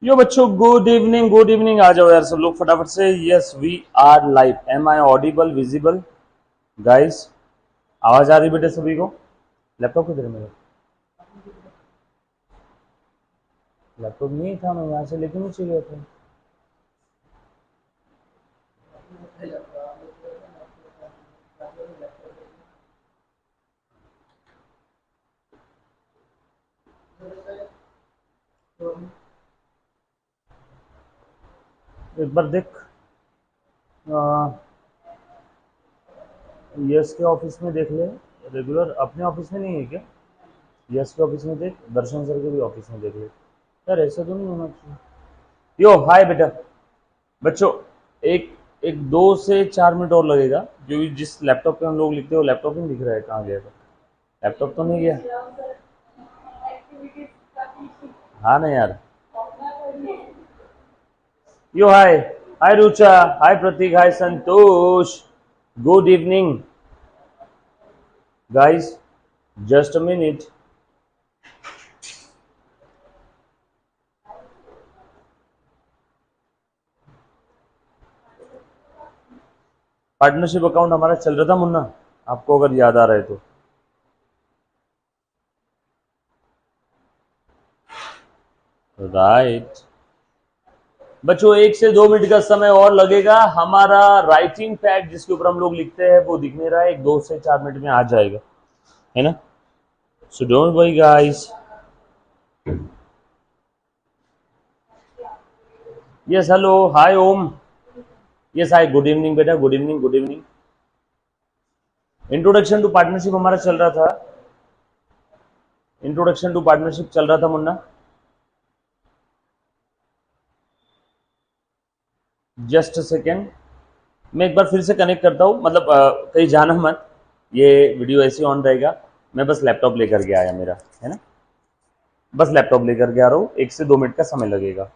यो बच्चों, good evening good evening. आ जाओ यार सब लोग फटाफट से। Yes we are live. Am I audible visible guys? आवाज आ रही बेटे सभी को? लैपटॉप किधर है मेरा? लैपटॉप नहीं था, मैं यहाँ से लेके नीचे गया था। एक बार देख। यस के ऑफिस में देख ले। रेगुलर अपने ऑफिस में नहीं है क्या? यस के ऑफिस में देख, दर्शन सर के भी ऑफिस में देख ले यार। ऐसा तो नहीं होना चाहिए। यो हाय बेटा। बच्चों, एक एक 2 से 4 मिनट और लगेगा, क्योंकि जिस लैपटॉप पे हम लोग लिखते हैं वो लैपटॉप नहीं दिख रहा है। कहाँ गया था? लैपटॉप तो नहीं गया। हाँ ना यार। Yo hi. Hi Rucha. Hi Prateek. Hi Santosh. Good evening guys. Just a minute. Partnership account हमारा चल रहा था मुन्ना, आपको अगर याद आ रहा है तो। राइट। बच्चों, 1 से 2 मिनट का समय और लगेगा। हमारा राइटिंग पैड जिसके ऊपर हम लोग लिखते हैं वो दिख नहीं रहा है। एक 2 से 4 मिनट में आ जाएगा, है ना? So don't worry guys. Yes hello. Hi Om. Yes hi. Good evening बेटा। Good evening good evening. Introduction to partnership हमारा चल रहा था। इंट्रोडक्शन टू पार्टनरशिप चल रहा था मुन्ना। Just a second. मैं एक बार फिर से कनेक्ट करता हूँ, मतलब कहीं जाना मत। ये वीडियो ऐसे ऑन रहेगा। मैं बस लैपटॉप लेकर के आया मेरा, है ना? बस लैपटॉप लेकर के आ रहा हूँ। 1 से 2 मिनट का समय लगेगा।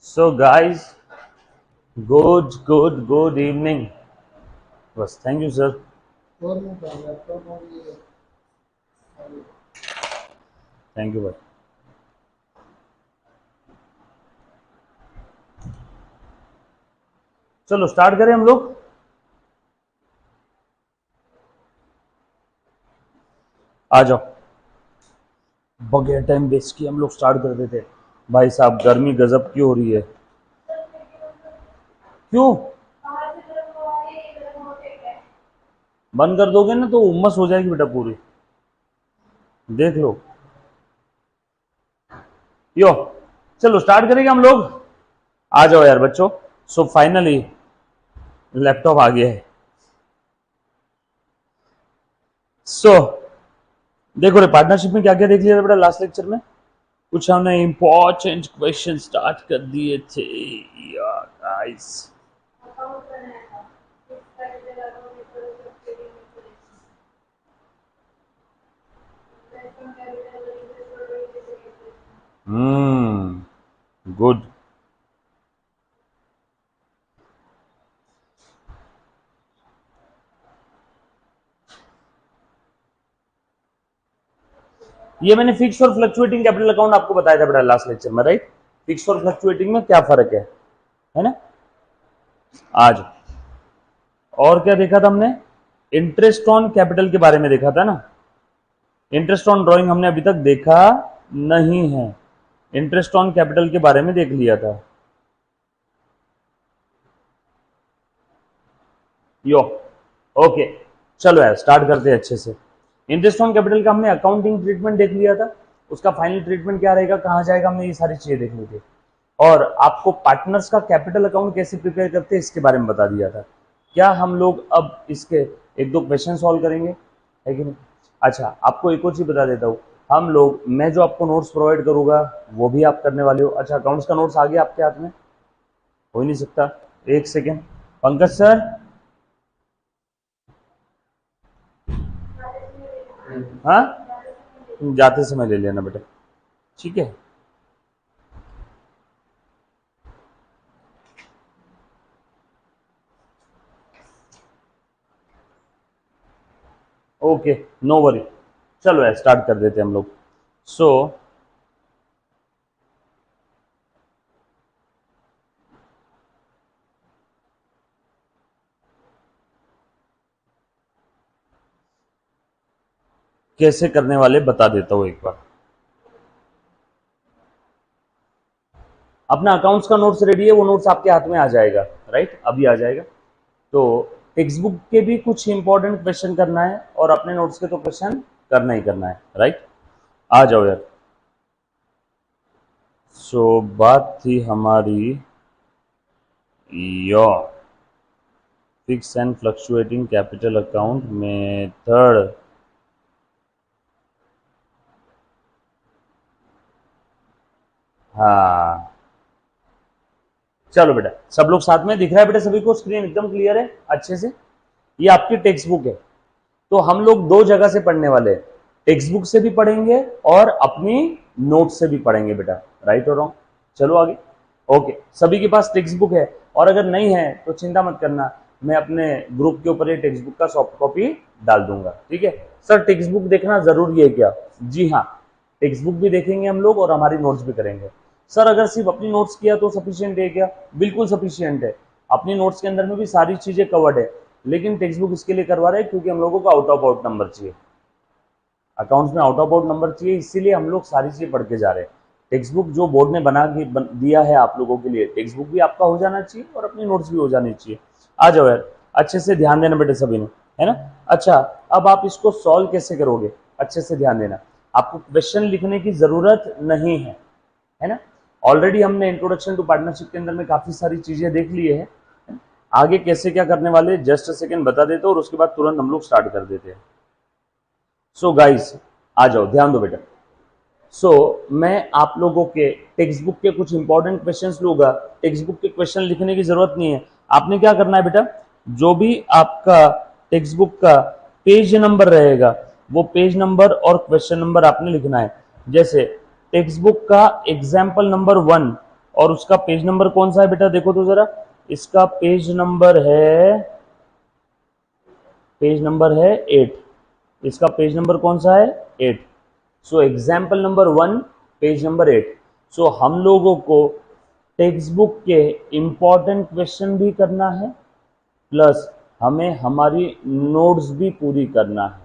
So guys, good evening. बस thank you sir. Thank you भाई। चलो स्टार्ट करें हम लोग। आ जाओ। बगैर टाइम वेस्ट किए हम लोग स्टार्ट कर देते। भाई साहब, गर्मी गजब की हो रही है। क्यों बंद कर दोगे ना तो उम्मस हो जाएगी बेटा पूरी, देख लो। यो चलो स्टार्ट करेंगे हम लोग, आ जाओ यार बच्चों। सो फाइनली लैपटॉप आ गया है। सो देखो रे, पार्टनरशिप में क्या क्या देख लिया था बेटा लास्ट लेक्चर में? कुछ हमने इंपॉर्टेंट क्वेश्चन स्टार्ट कर दिए थे यार गाइस। गुड। ये मैंने फिक्स और फ्लक्चुएटिंग कैपिटल अकाउंट आपको बताया था बेटा लास्ट लेक्चर में, राइट? फिक्स और फ्लक्चुएटिंग में क्या फर्क है ना? आज और क्या देखा था हमने? इंटरेस्ट ऑन कैपिटल के बारे में देखा था ना। इंटरेस्ट ऑन ड्राइंग हमने अभी तक देखा नहीं है, इंटरेस्ट ऑन कैपिटल के बारे में देख लिया था। यो ओके, चलो यार स्टार्ट करते हैं अच्छे से। इंटरेस्ट ऑन कैपिटल का हमने अकाउंटिंग ट्रीटमेंट देख लिया था, उसका फाइनल ट्रीटमेंट क्या रहेगा, कहाँ जाएगा, हमने ये सारी चीजें देख ली थी। और आपको पार्टनर्स का कैपिटल अकाउंट कैसे प्रिपेयर करते हैं इसके बारे में बता दिया था। क्या हम लोग अब इसके एक दो क्वेश्चन सॉल्व करेंगे, है कि नहीं? अच्छा, आपको एक और चीज बता देता हूँ, हम लोग, मैं जो आपको नोट्स प्रोवाइड करूंगा वो भी आप करने वाले हो। अच्छा, अकाउंट्स का नोट्स आ गया आपके हाथ में? हो ही नहीं सकता, एक सेकेंड। पंकज सर, हाँ जाते समय ले लेना बेटा, ठीक है? Okay, no worry. चलो यार स्टार्ट कर देते हैं हम लोग। सो कैसे करने वाले बता देता हूं एक बार। अपना अकाउंट्स का नोट्स रेडी है, वो नोट्स आपके हाथ में आ जाएगा, राइट? अभी आ जाएगा। तो टेक्स्ट बुक के भी कुछ इंपॉर्टेंट क्वेश्चन करना है और अपने नोट्स के तो क्वेश्चन करना ही करना है, राइट? आ जाओ यार। सो बात थी हमारी यो fix and fluctuating capital account method. हाँ चलो बेटा, सब लोग साथ में, दिख रहा है बेटा सभी को? स्क्रीन एकदम क्लियर है अच्छे से? ये आपकी टेक्स्ट बुक है, तो हम लोग दो जगह से पढ़ने वाले हैं, टेक्स्ट बुक से भी पढ़ेंगे और अपनी नोट से भी पढ़ेंगे बेटा, राइट और रॉन्ग? चलो आगे। ओके, सभी के पास टेक्स्ट बुक है, और अगर नहीं है तो चिंता मत करना, मैं अपने ग्रुप के ऊपर ये टेक्स्ट बुक का सॉफ्ट कॉपी डाल दूंगा, ठीक है? सर टेक्स्ट बुक देखना जरूरी है क्या? जी हाँ, टेक्स्ट बुक भी देखेंगे हम लोग और हमारी नोट्स भी करेंगे। सर अगर सिर्फ अपनी नोट्स किया तो सफिशियंट है क्या? बिल्कुल सफिशियंट है, अपनी नोट्स के अंदर में भी सारी चीजें कवर्ड है, लेकिन टेक्स्ट बुक इसके लिए करवा रहे हैं क्योंकि हम लोगों को आउट ऑफ आउट नंबर चाहिए, अकाउंट्स में आउट ऑफ आउट नंबर चाहिए, इसीलिए हम लोग सारी चीजें पढ़ के जा रहे हैं। टेक्स्ट बुक जो बोर्ड ने बना के दिया है आप लोगों के लिए, टेक्स्ट बुक भी आपका हो जाना चाहिए और अपनी नोट्स भी हो जानी चाहिए। आ जाओ यार, अच्छे से ध्यान देना बेटे सभी ने, है ना? अच्छा, अब आप इसको सॉल्व कैसे करोगे, अच्छे से ध्यान देना। आपको क्वेश्चन लिखने की जरूरत नहीं है ना? ऑलरेडी हमने इंट्रोडक्शन टू पार्टनरशिप के अंदर में काफी सारी चीजें देख लिए हैं। आगे कैसे क्या करने वाले जस्ट अ सेकेंड बता देते और उसके बाद तुरंत हम लोग स्टार्ट कर देते हैं। सो गाइस आ जाओ, ध्यान दो बेटा। सो मैं आप लोगों के टेक्स्ट बुक के कुछ इंपॉर्टेंट क्वेश्चंस लूंगा, टेक्स्ट बुक के क्वेश्चन लिखने की जरूरत नहीं है। आपने क्या करना है बेटा, जो भी आपका टेक्स्ट बुक का पेज नंबर रहेगा वो पेज नंबर और क्वेश्चन नंबर आपने लिखना है। जैसे टेक्स्ट बुक का एग्जाम्पल नंबर 1 और उसका पेज नंबर कौन सा है बेटा, देखो तो जरा, इसका पेज नंबर है 8, इसका पेज नंबर कौन सा है? 8। So example number 1 page number 8। सो हम लोगों को टेक्स्ट बुक के इंपॉर्टेंट क्वेश्चन भी करना है, प्लस हमें हमारी नोट्स भी पूरी करना है,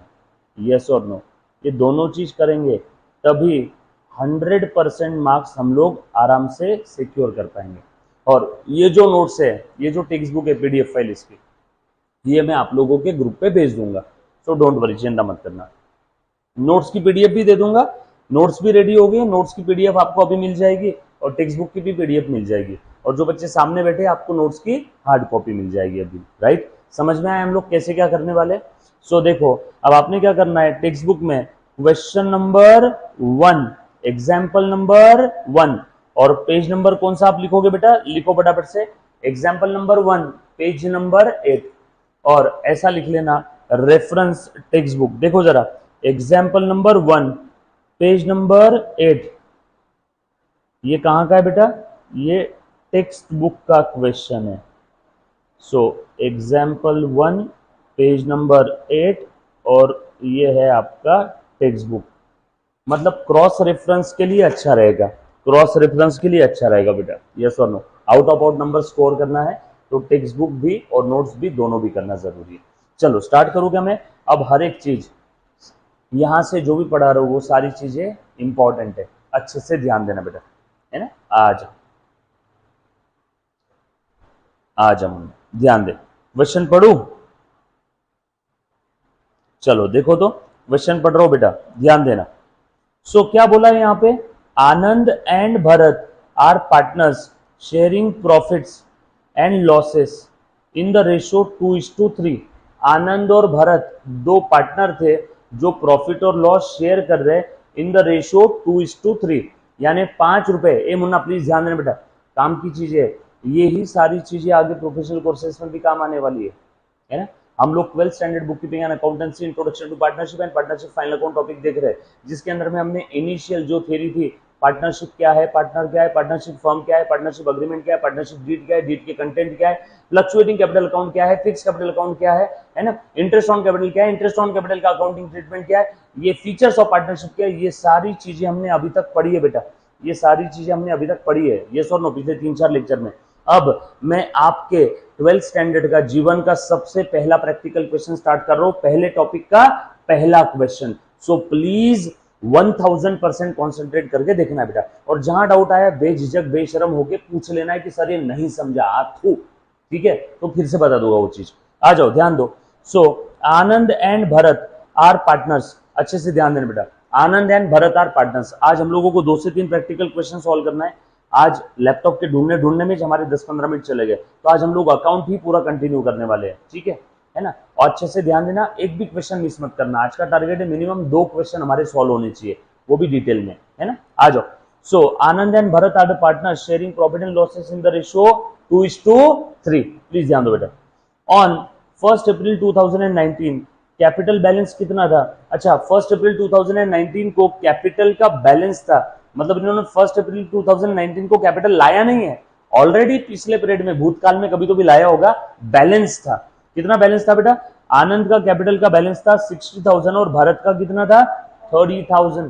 यस और नो? ये दोनों चीज करेंगे तभी 100% मार्क्स हम लोग आराम से सिक्योर कर पाएंगे। और ये जो नोट्स है, ये जो टेक्स्ट बुक है पीडीएफ फाइल इसकी, ये मैं आप लोगों के ग्रुप पे भेज दूंगा, सो डोंट वरी, चिंता मत करना। नोट्स की पीडीएफ भी दे दूंगा, नोट्स भी रेडी हो गए, नोट्स की पीडीएफ आपको अभी मिल जाएगी और टेक्स्ट बुक की भी पीडीएफ मिल जाएगी, और जो बच्चे सामने बैठे आपको नोट्स की हार्ड कॉपी मिल जाएगी अभी, राइट। समझ में आया हम लोग कैसे क्या करने वाले। सो देखो अब आपने क्या करना है, टेक्स्ट बुक में क्वेश्चन नंबर 1, एग्जाम्पल नंबर 1 और पेज नंबर कौन सा आप लिखोगे बेटा, लिखो फटाफट से, एग्जाम्पल नंबर 1 पेज नंबर 8, और ऐसा लिख लेना रेफरेंस टेक्स्ट बुक। देखो जरा, एग्जाम्पल नंबर 1 पेज नंबर 8, ये कहां का है बेटा, ये टेक्स्ट बुक का क्वेश्चन है। सो एग्जाम्पल 1 पेज नंबर 8 और ये है आपका टेक्स्ट बुक, मतलब क्रॉस रेफरेंस के लिए अच्छा रहेगा, क्रॉस रेफरेंस के लिए अच्छा रहेगा बेटा, यस और नो। Out of out number score करना है तो टेक्स्ट बुक भी और नोट्स भी दोनों भी करना जरूरी है। चलो स्टार्ट करूँ क्या मैं, अब हर एक चीज यहां से जो भी पढ़ा रहा हूं वो सारी चीजें इंपॉर्टेंट है, अच्छे से ध्यान देना बेटा, है ना। आज हम ध्यान दे, क्वेश्चन पढ़ू, चलो देखो तो क्वेश्चन पढ़ रहा हूं बेटा, ध्यान देना। सो क्या बोला है यहाँ पे, Anand and Bharat are partners sharing profits and losses in the ratio 2:3। Anand और भरत दो पार्टनर थे जो प्रॉफिट और लॉस शेयर कर रहे इन द रेशियो 2:3, यानी 5 रुपए। ए मुन्ना प्लीज ध्यान देना बेटा, काम की चीजें, ये ही सारी चीजें आगे प्रोफेशनल कोर्सेज में भी काम आने वाली है ना। हम लोग 12th standard book keeping and accountancy introduction to partnership and partnership final account topic देख रहे हैं, जिसके अंदर में हमने इनिशियल जो थ्योरी थी, पार्टनरशिप क्या है, पार्टनर क्या है, पार्टनरशिप फर्म क्या है, पार्टनरशिप अग्रीमेंट क्या है, पार्टनरशिप डीड क्या है, डीड के कंटेंट क्या है, फ्लक्चुएटिंग कैपिटल अकाउंट क्या है, फिक्स कैपिटल अकाउंट क्या है ना, इंटरेस्ट ऑन कैपिटल क्या है, इंटरेस्ट ऑन कैपिटल का अकाउंटिंग ट्रीटमेंट क्या है, ये फीचर्स ऑफ पार्टनरशिप क्या है, ये सारी चीजें हमने अभी तक पढ़ी है बेटा, ये सारी चीजें हमने अभी तक पढ़ी है, यस और नो, पिछले 3-4 लेक्चर में। अब मैं आपके 12th स्टैंडर्ड का जीवन का सबसे पहला प्रैक्टिकल क्वेश्चन स्टार्ट कर रहा हूं, पहले टॉपिक का पहला क्वेश्चन। सो प्लीज 1000% कॉन्सेंट्रेट करके देखना है बेटा, और जहां डाउट आया बेझिझक बेशरम होके पूछ लेना है कि सर ये नहीं समझा आपको, ठीक है, तो फिर से बता दूंगा वो चीज। आ जाओ ध्यान दो। सो Anand and Bharat are partners, अच्छे से ध्यान देना बेटा, आनंद एंड भरत आर पार्टनर्स। आज हम लोगों को 2 से 3 प्रैक्टिकल क्वेश्चन सॉल्व करना है। आज लैपटॉप के ढूंढने में हमारे 10-15 मिनट चले गए, तो आज हम लोग अकाउंट ही पूरा कंटिन्यू करने वाले हैं, ठीक है ना। और अच्छे से ध्यान देना, एक भी क्वेश्चन मिस मत करना। आज का टारगेट है मिनिमम 2 क्वेश्चन हमारे सॉल्व होने चाहिए, वो भी डिटेल में, है ना। आ जाओ। So Anand and Bharat are the partners sharing profit and losses in the ratio 2:3। Please ध्यान दो बेटा। ऑन 1 अप्रैल 2019 कैपिटल बैलेंस कितना था, अच्छा 1 अप्रैल 2019 को कैपिटल का बैलेंस था, मतलब इन्होंने 1 अप्रैल 2019 को कैपिटल लाया नहीं है, ऑलरेडी पिछले पीरियड में भूतकाल में कभी तो भी लाया होगा, बैलेंस था। कितना बैलेंस था बेटा, आनंद का कैपिटल का बैलेंस था 60,000 और भारत का कितना था 30,000।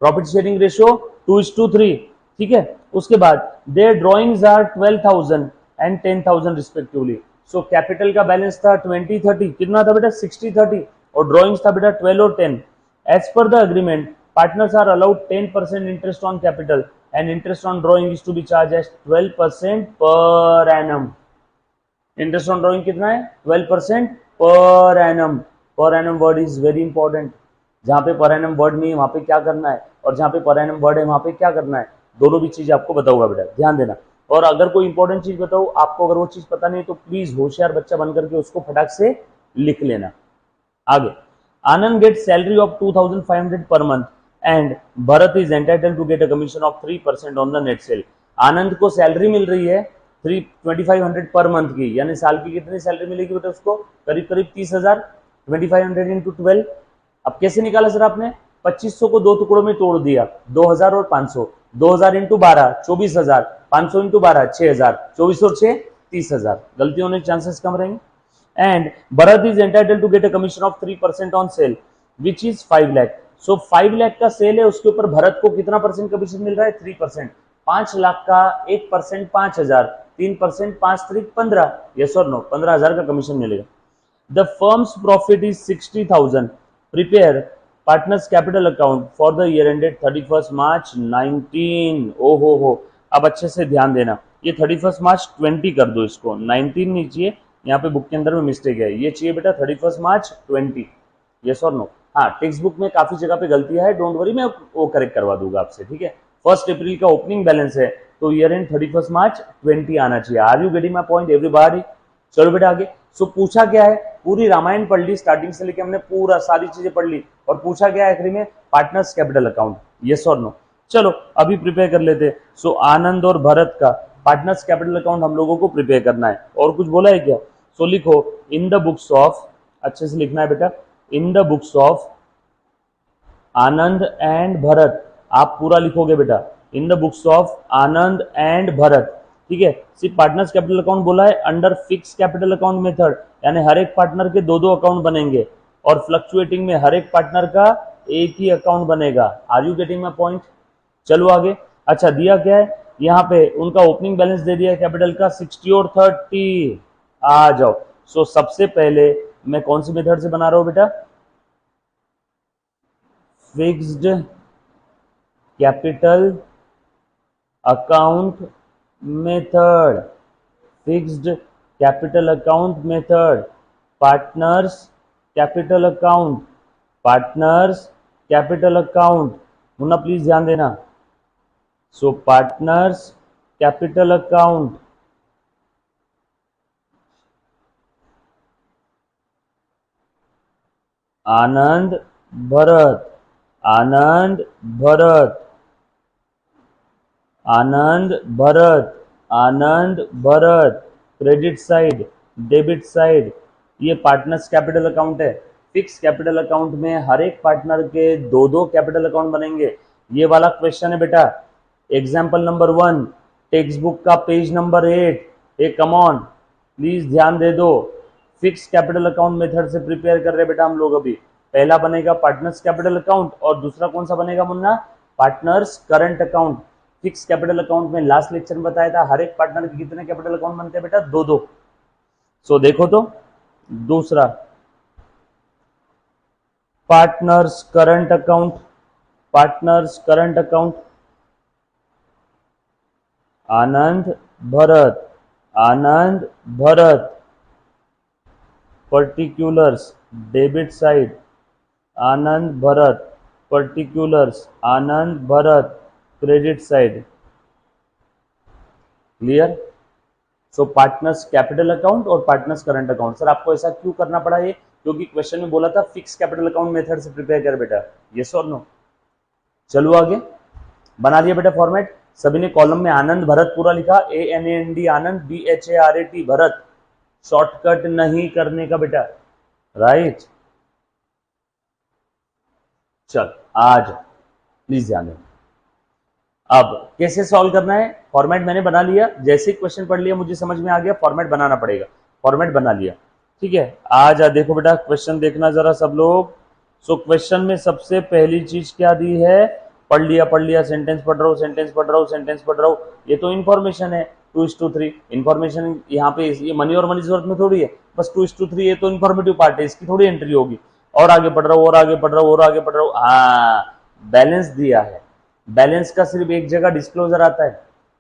प्रॉफिट शेयरिंग रेशियो 2:3, ठीक है। उसके बाद their drawings are 12,000 and 10,000 respectively. So capital का बैलेंस था 20-30, कितना था बेटा 60-30, और ड्रॉइंग्स था बेटा 12 और 10। As per the agreement partners are allowed 10% interest on capital and interest on drawing is to be charged as 12% per annum। interest on drawing कितना है 12% per annum। per annum word is very important, जहां पे per annum word नहीं है वहां पे क्या करना है, और जहां पे per annum word है वहां पे क्या करना है, दोनों भी चीज आपको बताऊंगा बेटा, ध्यान देना। और अगर कोई इंपॉर्टेंट चीज बताओ आपको, अगर वो चीज पता नहीं तो प्लीज होशियार बच्चा बन करके उसको फटाक से लिख लेना। आगे, आनंद get salary of 2,500 per month and Bharat is entitled to get a commission of 3% on the net sale. Anand को सैलरी मिल रही है 2500 पर मंथ की, यानी साल की कितनी सैलरी मिलेगी बेटा उसको, करीब करीब 30,000। 2500 इंटू 12, अब कैसे निकाला सर आपने, 2500 को 2 टुकड़ों में तोड़ दिया, 2000 और 500, 2000 इंटू 12 24,000, 500 इंटू 12 6,000, 24 और 6 30,000, गलती होने के चांसेस कम रहेंगे। And Bharat is entitled to get a commission of 3% on sale which is 5 lakh. So 5 lakh का सेल है, उसके ऊपर भरत को कितना परसेंट कमीशन मिल रहा है 3%। 5 लाख का 1% 5,000, 3% 5×3 15, यस और नो 15,000 का कमीशन मिलेगा। The firms profit is 60,000। Prepare partners capital account for the year ended 31 मार्च 19। ओ हो, अब अच्छे से ध्यान देना, ये 31 मार्च 20 कर दो, इसको 19 नहीं चाहिए, यहाँ पे बुक के अंदर में मिस्टेक है, ये चाहिए बेटा 31 मार्च 20। यस और नो? हाँ, टेक्स्ट बुक में काफी जगह पे गलतियां है, डोंट वरी, मैं वो करेक्ट करवा दूंगा आपसे, ठीक है। 1 अप्रैल का ओपनिंग बैलेंस है, तो ईयर एंड 31 मार्च 20 आना चाहिए। Are you getting my point everybody? चलो बेटा आगे। सो पूछा क्या है, पूरी रामायण पढ़ ली, स्टार्टिंग से लेके हमने पूरा सारी चीजें पढ़ ली, और पूछा क्या है आखिरी में, पार्टनर्स कैपिटल अकाउंट। यस और नो? चलो अभी प्रिपेयर कर लेते। सो आनंद और भरत का पार्टनर्स कैपिटल अकाउंट हम लोगों को प्रिपेयर करना है। और कुछ बोला है क्या? सो लिखो इन द बुक्स ऑफ, अच्छे से लिखना है बेटा, in the books of Anand and Bharat. आप पूरा लिखोगे बेटा, in the books of Anand and Bharat, ठीक है। सिर्फ पार्टनर्स कैपिटल अकाउंट बोला है, under fix capital account method, यानी हर एक पार्टनर के दो दो अकाउंट बनेंगे, और फ्लक्चुएटिंग में हर एक पार्टनर का एक ही अकाउंट बनेगा। Are you getting my point? चलो आगे। अच्छा दिया क्या है यहाँ पे, उनका ओपनिंग बैलेंस दे दिया कैपिटल का 60 और 30। आ जाओ। सो सबसे पहले मैं कौन सी मेथड से बना रहा हूं बेटा? Fixed capital account method, fixed capital account method, partners capital account, partners capital account. Munna please ध्यान देना। So partners capital account, Anand Bharat, Anand Bharat, Anand Bharat, Anand Bharat, credit side, debit side, ये पार्टनर्स कैपिटल अकाउंट है। फिक्स कैपिटल अकाउंट में हर एक पार्टनर के दो दो कैपिटल अकाउंट बनेंगे। ये वाला क्वेश्चन है बेटा, एग्जाम्पल नंबर 1, टेक्स्ट बुक का page number 8। A come on, please ध्यान दे दो। फिक्स कैपिटल अकाउंट मेथड से प्रिपेयर कर रहे बेटा हम लोग अभी। पहला बनेगा पार्टनर्स कैपिटल अकाउंट, और दूसरा कौन सा बनेगा Munna? Partners current account. Fix capital account में लास्ट लेक्चर में बताया था हर एक पार्टनर के कितने कैपिटल अकाउंट बनते हैं बेटा? दो दो। सो देखो तो दूसरा partners current account, partners current account, Anand Bharat, Anand Bharat, particulars debit side, Anand Bharat, particulars Anand Bharat, credit side. Clear? So partners capital account और पार्टनर्स करंट अकाउंट। सर आपको ऐसा क्यों करना पड़ा ये? क्योंकि क्वेश्चन में बोला था फिक्स कैपिटल अकाउंट मेथड से प्रिपेयर कर बेटा। यस और नो? चलो आगे। बना दिया बेटा फॉर्मेट। सभी ने कॉलम में आनंद भरत पूरा लिखा, ANAND आनंद, BHARAT भरत, शॉर्टकट नहीं करने का बेटा, राइट। चल आज प्लीज ध्यान देना। अब कैसे सॉल्व करना है? फॉर्मेट मैंने बना लिया, जैसे क्वेश्चन पढ़ लिया मुझे समझ में आ गया, फॉर्मेट बनाना पड़ेगा। फॉर्मेट बना लिया, ठीक है। आज देखो बेटा क्वेश्चन देखना जरा सब लोग। सो क्वेश्चन में सबसे पहली चीज क्या दी है? पढ़ लिया, सेंटेंस पढ़ रहा हूँ, सेंटेंस पढ़ रहा हूँ, सेंटेंस पढ़ रहा हूँ। ये तो इन्फॉर्मेशन है 2:3। इन्फॉर्मेशन यहाँ पे ये मनी और मनी जरूरत में थोड़ी है, बस 2:3 ये तो इन्फॉर्मेटिव पार्ट है, इसकी थोड़ी एंट्री होगी। और आगे पढ़ रहा हूँ, और आगे पढ़ रहा हूँ, और आगे पढ़ रहा हूँ। हाँ, बैलेंस दिया है। बैलेंस का सिर्फ एक जगह डिस्क्लोजर आता है,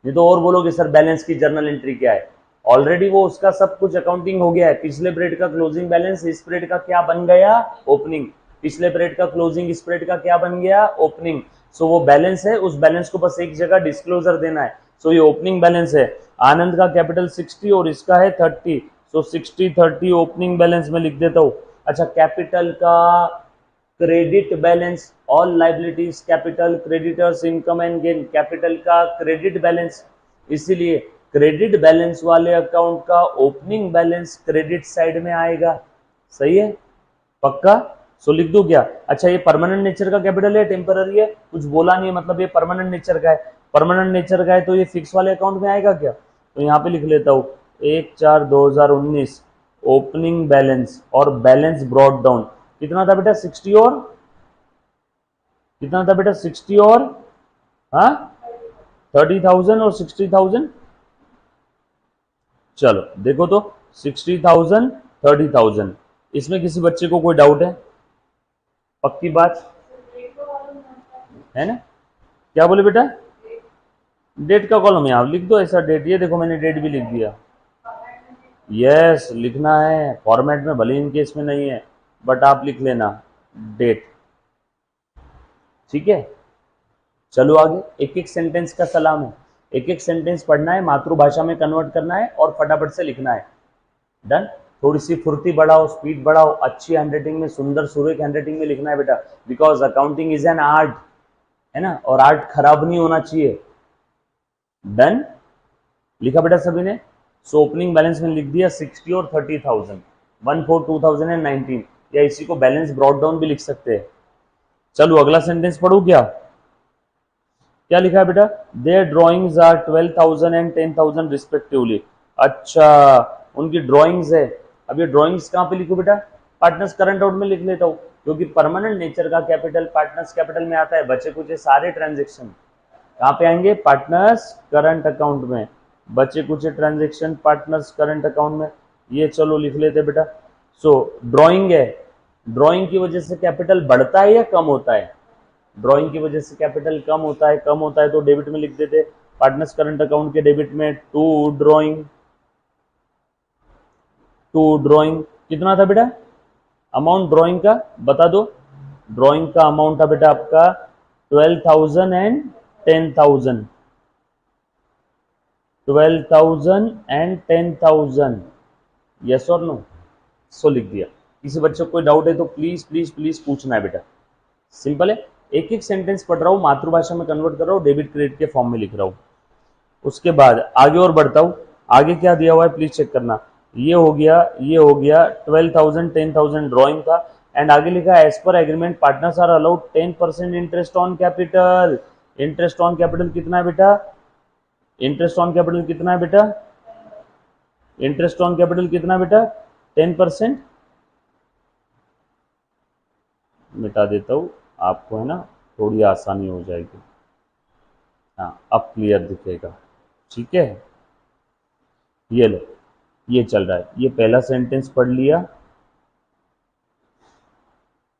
नहीं तो और बोलोगे सर बैलेंस की जर्नल एंट्री क्या है? ऑलरेडी वो उसका सब कुछ अकाउंटिंग हो गया है। पिछले पीरियड का क्लोजिंग बैलेंस इस पीरियड का क्या बन गया? ओपनिंग। पिछले पीरियड का क्लोजिंग इस पीरियड का क्या बन गया? ओपनिंग। सो वो बैलेंस है, उस बैलेंस को बस एक जगह डिस्क्लोजर देना है। सो ये ओपनिंग बैलेंस है। आनंद का कैपिटल 60 और इसका है 30। सो 60-30 ओपनिंग बैलेंस में लिख देता हूं। अच्छा, कैपिटल का credit balance, all liabilities capital, creditors income and gain, capital का क्रेडिट बैलेंस, इसीलिए क्रेडिट बैलेंस वाले अकाउंट का ओपनिंग बैलेंस क्रेडिट साइड में आएगा। सही है? पक्का? सो लिख दो क्या? अच्छा, ये परमानेंट नेचर का कैपिटल है, टेम्पररी है? कुछ बोला नहीं है, मतलब ये परमानेंट नेचर का है। परमानेंट नेचर का है तो ये फिक्स वाले अकाउंट में आएगा क्या? तो यहाँ पे लिख लेता हूँ 1/4/2019 ओपनिंग बैलेंस, और बैलेंस ब्रॉट डाउन कितना था बेटा? 60 और कितना था बेटा? 60 और 30,000 और 60,000। चलो देखो तो 60,000 30,000। इसमें किसी बच्चे को कोई डाउट है? पक्की बात है ना? क्या बोले बेटा? डेट का कॉलम है, आप लिख दो ऐसा डेट, ये देखो मैंने डेट भी लिख दिया। यस लिखना है फॉर्मेट में, भले इन केस में नहीं है बट आप लिख लेना डेट, ठीक है। चलो आगे, एक एक सेंटेंस का सलाम है, एक एक सेंटेंस पढ़ना है, मातृभाषा में कन्वर्ट करना है और फटाफट से लिखना है। डन। थोड़ी सी फुर्ती बढ़ाओ, स्पीड बढ़ाओ, अच्छी हैंडराइटिंग में, सुंदर सुरेख हैंडराइटिंग में लिखना है बेटा, because accounting is an art, है ना, और आर्ट खराब नहीं होना चाहिए। डन, लिखा बेटा सभी ने। सो ओपनिंग बैलेंस में लिख दिया 60 और 30,000, 1/4/2019, या इसी को बैलेंस ब्रॉड डाउन भी लिख सकते हैं। चलो अगला सेंटेंस पढ़ू क्या, क्या लिखा है बेटा, their drawings are 12,000 and 10,000 respectively. अच्छा उनकी ड्रॉइंग्स है, अब ये ड्रॉइंग्स कहाँ पे लिखूं बेटा, पार्टनर्स करंट अकाउंट में लिख लेता हूँ, क्योंकि परमानेंट नेचर का कैपिटल पार्टनर्स कैपिटल में आता है। बचे कुछ सारे ट्रांजेक्शन कहाँ पे आएंगे, पार्टनर्स करंट अकाउंट में, बचे कुछ ट्रांजेक्शन पार्टनर्स करंट अकाउंट में, ये चलो लिख लेते बेटा। सो ड्रॉइंग है, ड्रॉइंग की वजह से कैपिटल बढ़ता है या कम होता है, ड्रॉइंग की वजह से कैपिटल कम होता है, कम होता है तो डेबिट में लिख देते, पार्टनर्स करंट अकाउंट के डेबिट में टू ड्रॉइंग, टू ड्रॉइंग कितना था बेटा, अमाउंट ड्रॉइंग का बता दो, ड्रॉइंग का अमाउंट था बेटा आपका 12,000 एंड 10,000, 12,000 एंड 10,000, यस और नो। सो लिख दिया। किसी बच्चे को कोई डाउट है तो प्लीज प्लीज प्लीज पूछना है बेटा, सिंपल है। एक एक सेंटेंस पढ़ रहा हूँ, मातृभाषा में कन्वर्ट कर रहा हूँ, डेबिट क्रेडिट के फॉर्म में लिख रहा हूँ। उसके बाद आगे और बढ़ता हूँ, आगे क्या दिया हुआ है प्लीज चेक करना। ये हो गया, ये हो गया 12,000 10,000 ड्रॉइंग का, एंड आगे लिखा है as per agreement partners are allowed 10% interest on capital. Interest on capital कितना है बेटा, इंटरेस्ट ऑन कैपिटल कितना है बेटा, इंटरेस्ट ऑन कैपिटल कितना है बेटा, 10%। मिटा देता हूँ आपको, है ना, थोड़ी आसानी हो जाएगी। हाँ अब क्लियर दिखेगा, ठीक है। ये लो, ये चल रहा है, ये पहला सेंटेंस पढ़ लिया,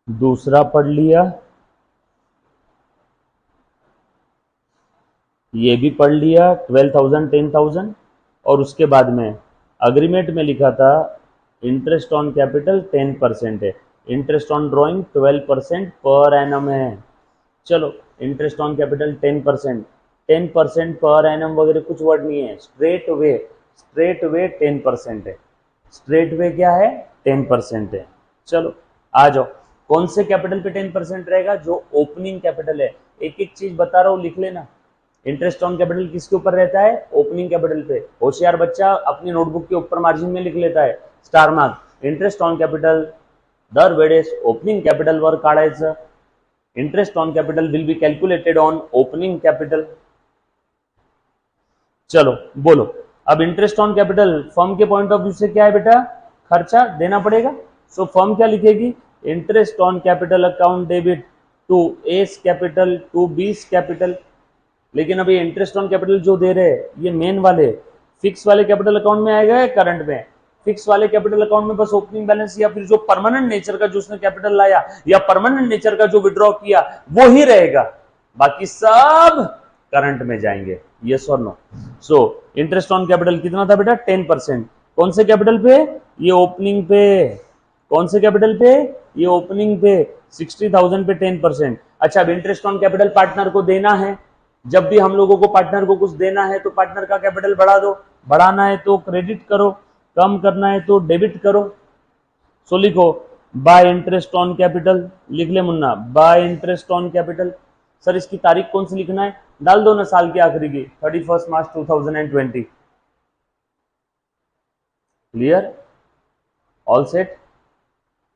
दूसरा पढ़ लिया, ये भी पढ़ लिया 12,000 10,000, और उसके बाद में अग्रीमेंट में लिखा था इंटरेस्ट ऑन कैपिटल 10% है, interest on drawing 12% per annum है। चलो interest on capital 10%, 10% per annum वगैरह कुछ वर्ड नहीं है, स्ट्रेट वे 10% है, स्ट्रेट वे क्या है 10% है। चलो आ जाओ, कौन से कैपिटल पे 10% रहेगा, जो ओपनिंग कैपिटल है। एक एक चीज बता रहा हूँ, लिख लेना। इंटरेस्ट ऑन कैपिटल किसके ऊपर रहता है, ओपनिंग कैपिटल पे। होशियार बच्चा अपनी नोटबुक के ऊपर मार्जिन में लिख लेता है star mark, interest on capital दरवेळेस ओपनिंग कैपिटल वर काढायचं, interest on capital will be calculated on opening capital. चलो बोलो, अब इंटरेस्ट ऑन कैपिटल फर्म के पॉइंट ऑफ व्यू से क्या है बेटा, खर्चा देना पड़ेगा। सो फर्म क्या लिखेगी, interest on capital account debit to A's capital to B's capital. लेकिन अभी इंटरेस्ट ऑन कैपिटल जो दे रहे हैं ये मेन वाले फिक्स वाले कैपिटल अकाउंट में आएगा या करंट में, फिक्स वाले कैपिटल अकाउंट में बस ओपनिंग बैलेंस या फिर जो परमानेंट नेचर का जो उसने कैपिटल लाया या परमानेंट नेचर का जो विड्रॉ किया वो ही रहेगा, बाकी सब करंट में जाएंगे, यस और नो। सो इंटरेस्ट ऑन कैपिटल कितना था बेटा 10%, कौन से कैपिटल पे, ये ओपनिंग पे, कौन से कैपिटल पे, ये ओपनिंग पे, 60,000 पे 10%। अच्छा अब इंटरेस्ट ऑन कैपिटल पार्टनर को देना है, जब भी हम लोगों को पार्टनर को कुछ देना है तो पार्टनर का कैपिटल बढ़ा दो, बढ़ाना है तो क्रेडिट करो, कम करना है तो डेबिट करो। सो लिखो बाय इंटरेस्ट ऑन कैपिटल, लिख ले Munna, bye interest on capital. Sir इसकी तारीख कौन सी लिखना है, डाल दो ना साल के आखिरी की, 31 मार्च 2020। Clear, all set,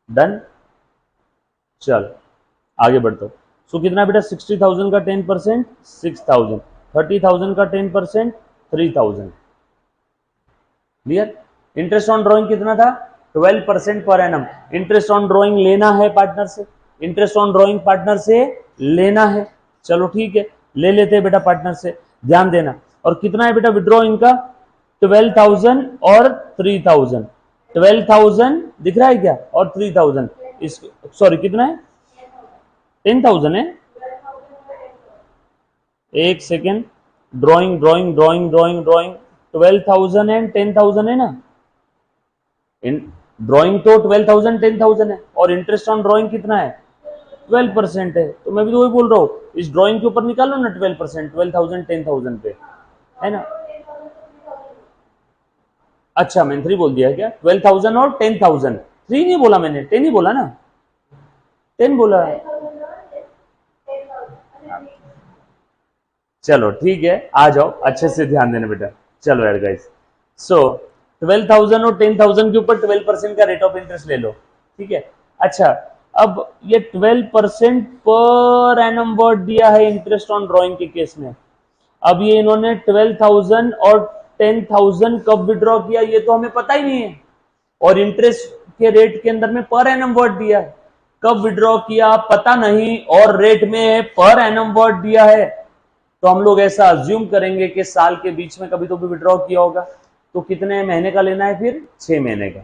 done. चल आगे बढ़ता हूं। सो कितना बेटा 60,000 का 10% 6,000, 30,000 का 10% 3,000। क्लियर। इंटरेस्ट ऑन ड्रॉइंग कितना था 12% per annum. Interest on drawing लेना है पार्टनर से, इंटरेस्ट ऑन ड्रॉइंग पार्टनर से लेना है, चलो ठीक है ले लेते हैं बेटा पार्टनर से, ध्यान देना। और कितना है बेटा विड्रॉ इनका 12,000 और 3,000, 12,000 दिख रहा है क्या और 3,000, इस सॉरी कितना है 10,000 है, एक second drawing drawing drawing drawing drawing 12,000 and 10,000 है ना, ड्रॉइंग तो 12,000 10,000 है और इंटरेस्ट ऑन ड्रॉइंग कितना है 12% है। तो मैं भी तो वही बोल रहा हूँ, इस ड्रॉइंग के ऊपर निकालो ना 12%, 12,000 10,000 पे, है ना। अच्छा मैंने 3 बोल दिया है क्या, 12,000 और 10,000, 3 नहीं बोला मैंने, 10 ही बोला ना, 10 बोला है। चलो ठीक है, आ जाओ, अच्छे से ध्यान देना बेटा। चलो यार गाइस, सो 12,000 और 10,000 के ऊपर 12% का रेट ऑफ इंटरेस्ट ले लो, ठीक है। अच्छा, अब ये 12% पर एनम वर्ड दिया है इंटरेस्ट ऑन ड्रॉइंग के केस में। अब ये इन्होंने 12,000 और 10,000 कब विड्रॉ किया ये तो हमें पता ही नहीं है, और इंटरेस्ट के रेट के अंदर में पर एनम वर्ड दिया है, कब विड्रॉ किया पता नहीं, और रेट में पर एनम वर्ड दिया है। तो हम लोग ऐसा अज्यूम करेंगे कि साल के बीच में कभी तो भी विड्रॉ किया होगा। तो कितने महीने का लेना है फिर, 6 महीने का।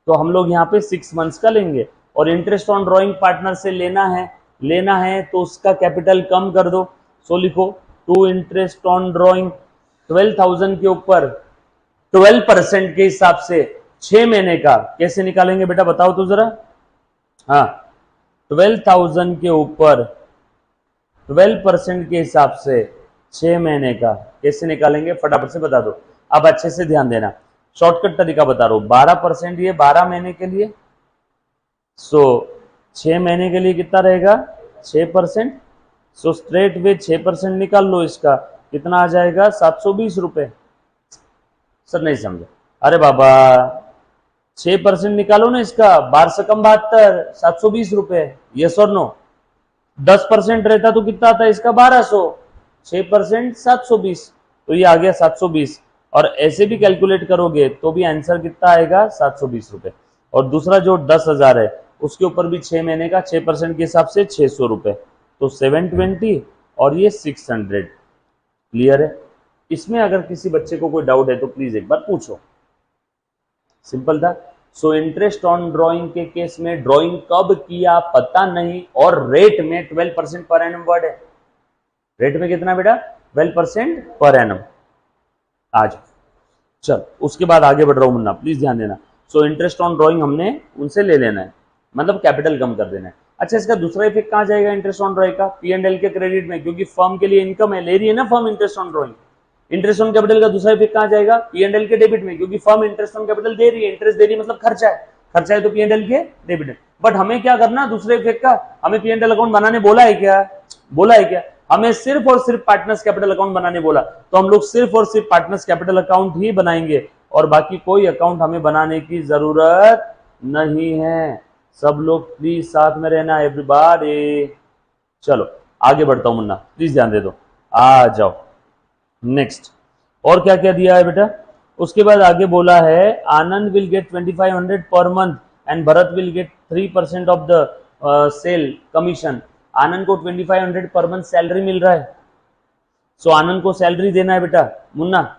तो हम लोग यहाँ पे 6 मंथ्स का लेंगे, और इंटरेस्ट ऑन ड्रॉइंग पार्टनर से लेना है तो उसका कैपिटल कम कर दो। सो लिखो टू इंटरेस्ट ऑन ड्रॉइंग 12,000 के ऊपर 12% के हिसाब से 6 महीने का कैसे निकालेंगे बेटा, बताओ तो जरा। हाँ, 12,000 के ऊपर 12% के हिसाब से 6 महीने का कैसे निकालेंगे, फटाफट से बता दो। अब अच्छे से ध्यान देना, शॉर्टकट तरीका बता रहा हूं। 12% ये 12 महीने के लिए, सो 6 महीने के लिए कितना रहेगा 6%। सो स्ट्रेट वे 6% निकाल लो, इसका कितना आ जाएगा 720 रुपए। सर नहीं समझा, अरे बाबा 6% निकालो ना इसका, 12 से कम 72, 720 रुपए, यस और नो। 10% रहता तो कितना आता है इसका 1200, 6% 720, तो ये आ गया 720। और ऐसे भी कैलकुलेट करोगे तो भी आंसर कितना आएगा 720 रुपए। और दूसरा जो 10,000 है उसके ऊपर भी 6 महीने का 6% के हिसाब से 600 रुपए, तो 720 और ये 600। क्लियर है। इसमें अगर किसी बच्चे को कोई डाउट है तो प्लीज एक बार पूछो, सिंपल था। सो इंटरेस्ट ऑन ड्रॉइंग के केस में ड्रॉइंग कब किया पता नहीं, और रेट में 12% पर एनम वर्ड है। रेट में कितना बेटा 12% पर एनम। आज चल उसके बाद आगे बढ़ रहा हूं मुन्ना, प्लीज ध्यान देना। सो इंटरेस्ट ऑन ड्रॉइंग हमने उनसे ले लेना है, मतलब कैपिटल कम कर देना है। अच्छा, इसका दूसरा इफेक्ट कहां जाएगा इंटरेस्ट ऑन ड्रॉइंग का, P&L के क्रेडिट में, क्योंकि फर्म के लिए इनकम है, ले रही है ना firm interest on drawing. Interest on capital का दूसरा इफेक्ट कहां जाएगा, P&L के डेबिट में, क्योंकि फर्म इंटरेस्ट ऑन कैपिटल दे रही है, इंटरेस्ट दे रही है मतलब खर्चा है, खर्चा है तो P&L के डेबिट में। बट हमें क्या करना दूसरे इफेक्ट का, हमें P&L अकाउंट बनाने बोला है क्या, बोला है क्या, हमें सिर्फ और सिर्फ पार्टनर्स कैपिटल अकाउंट बनाने बोला। तो हम लोग सिर्फ और सिर्फ पार्टनर्स कैपिटल अकाउंट ही बनाएंगे, और बाकी कोई अकाउंट हमें बनाने की जरूरत नहीं है। सब लोग प्लीज साथ में रहना एवरीबॉडी। चलो आगे बढ़ता हूं मुन्ना, प्लीज ध्यान दे दो, आ जाओ नेक्स्ट। और क्या क्या दिया है बेटा, उसके बाद आगे बोला है आनंद will get 2500 per month and Bharat will get 3% of the sale commission. Anand को 2500 पर मंथ सैलरी मिल रहा है। सो आनंद को सैलरी देना है बेटा। मुन्ना,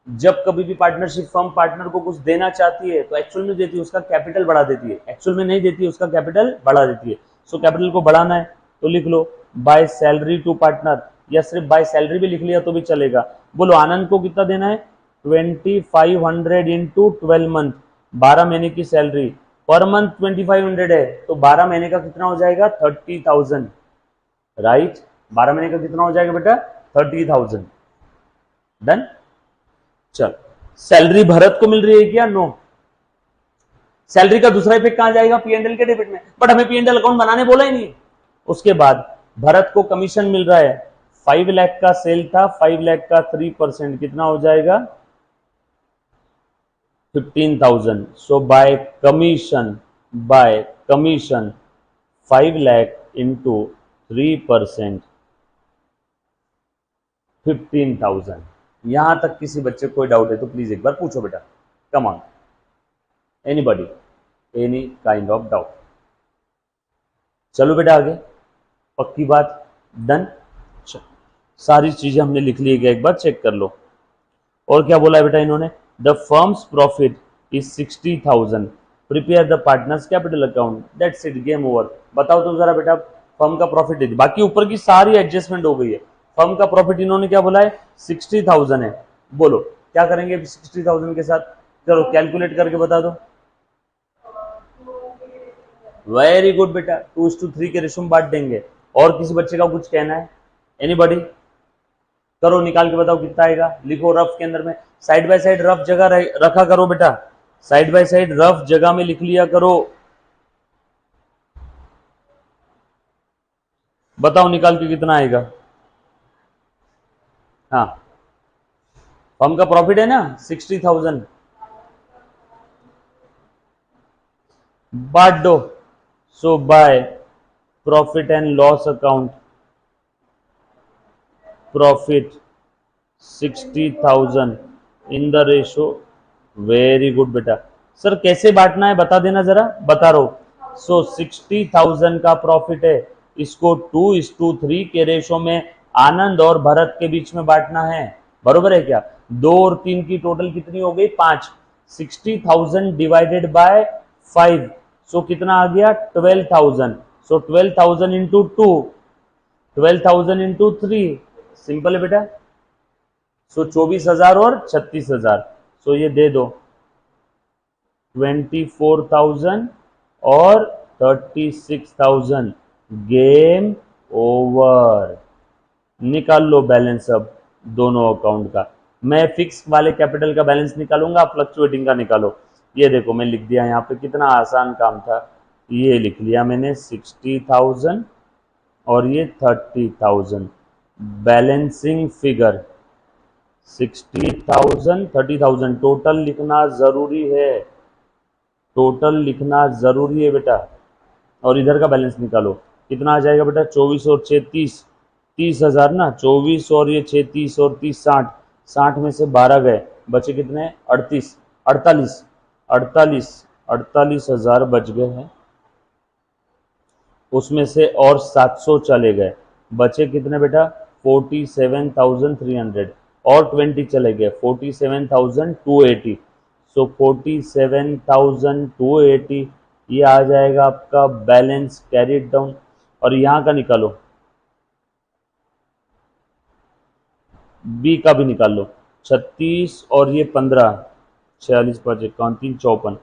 जब कभी भी पार्टनरशिप फर्म पार्टनर को कुछ देना चाहती है तो एक्चुअल में देती है, उसका कैपिटल बढ़ा देती है, एक्चुअल में नहीं देती है, उसका कैपिटल बढ़ा देती है। सो कैपिटल को बढ़ाना है तो लिख लो बाय सैलरी टू पार्टनर, या सिर्फ बाय सैलरी भी लिख लिया तो भी चलेगा। बोलो आनंद को कितना देना है 2500 इंटू 12 मंथ, 12 महीने की सैलरी, पर मंथ 2500 है तो 12 महीने का कितना हो जाएगा 30,000, राइट। 12 महीने का कितना हो जाएगा बेटा 30,000। डन। चल सैलरी भरत को मिल रही है क्या, नो। सैलरी का दूसरा इफेक्ट कहां जाएगा P&L के डेबिट में, बट हमें P&L अकाउंट बनाने बोला ही नहीं। उसके बाद भरत को कमीशन मिल रहा है, 5 लाख का सेल था, 5 लाख का 3% कितना हो जाएगा 15,000। सो बाय कमीशन 5 लाख इंटू 3% 15,000। यहां तक किसी बच्चे को कोई डाउट है तो प्लीज एक बार पूछो बेटा, come on, anybody, any kind of doubt. चलो बेटा आगे, पक्की बात, डन। सारी चीजें हमने लिख ली है, एक बार चेक कर लो। और क्या बोला है बेटा इन्होंने, the firms profit is 60,000, prepare the partners capital account, that's it, game over. बताओ तो जरा बेटा, फर्म का प्रॉफिट है, बाकी ऊपर की सारी एडजस्टमेंट हो गई है। फर्म का प्रॉफिट इन्होंने क्या बोला है 60,000 है। बोलो क्या करेंगे 60,000 के साथ, चलो कैलकुलेट करके बता दो। वेरी गुड बेटा, 2:3 के रेशो में बांट देंगे। और किसी बच्चे का कुछ कहना है? एनीबॉडी? करो निकाल के बताओ कितना आएगा, लिखो रफ के अंदर में, साइड बाय साइड रफ जगह रखा करो बेटा, साइड बाय साइड रफ जगह में लिख लिया करो। बताओ निकाल के कितना आएगा। हाँ फर्म का प्रॉफिट है ना 60,000, बांट दो। So by profit and loss account, profit 60,000 in the ratio. Very good बेटा। सर कैसे बांटना है बता देना जरा, बता रहा हूं। सो 60,000 का प्रॉफिट है, इसको 2:3 के रेशो में आनंद और भरत के बीच में बांटना है, बरोबर है क्या? 2 और 3 की टोटल कितनी हो गई 5, 60,000 डिवाइडेड बाय 5, सो कितना आ गया 12,000। सो 12,000 इंटू 2, 12,000 इंटू 3, सिंपल है बेटा। सो 24,000 और 36,000, सो ये दे दो 24,000 और 36,000, गेम ओवर। निकाल लो बैलेंस अब दोनों अकाउंट का। मैं फिक्स वाले कैपिटल का बैलेंस निकालूंगा, फ्लक्चुएटिंग का निकालो। ये देखो मैं लिख दिया यहाँ पे, कितना आसान काम था, ये लिख लिया मैंने 60,000 और ये 30,000, बैलेंसिंग फिगर 60,000 30,000, टोटल लिखना जरूरी है, टोटल लिखना जरूरी है बेटा। और इधर का बैलेंस निकालो, कितना आ जाएगा बेटा 24 और 6 30, 30,000 ना, 24 और ये 6 30 और 30 60, 60 में से 12 गए, बचे कितने 38 48 48 48,000 बच गए हैं, उसमें से और 700 चले गए, बचे कितने बेटा 47,300, और 20 चले गए 47,280, सो 47,280 ये आ जाएगा आपका बैलेंस कैरिड डाउन। और यहां का निकालो, बी का भी निकाल लो, 36 और ये 15, 46 5 51 3 54,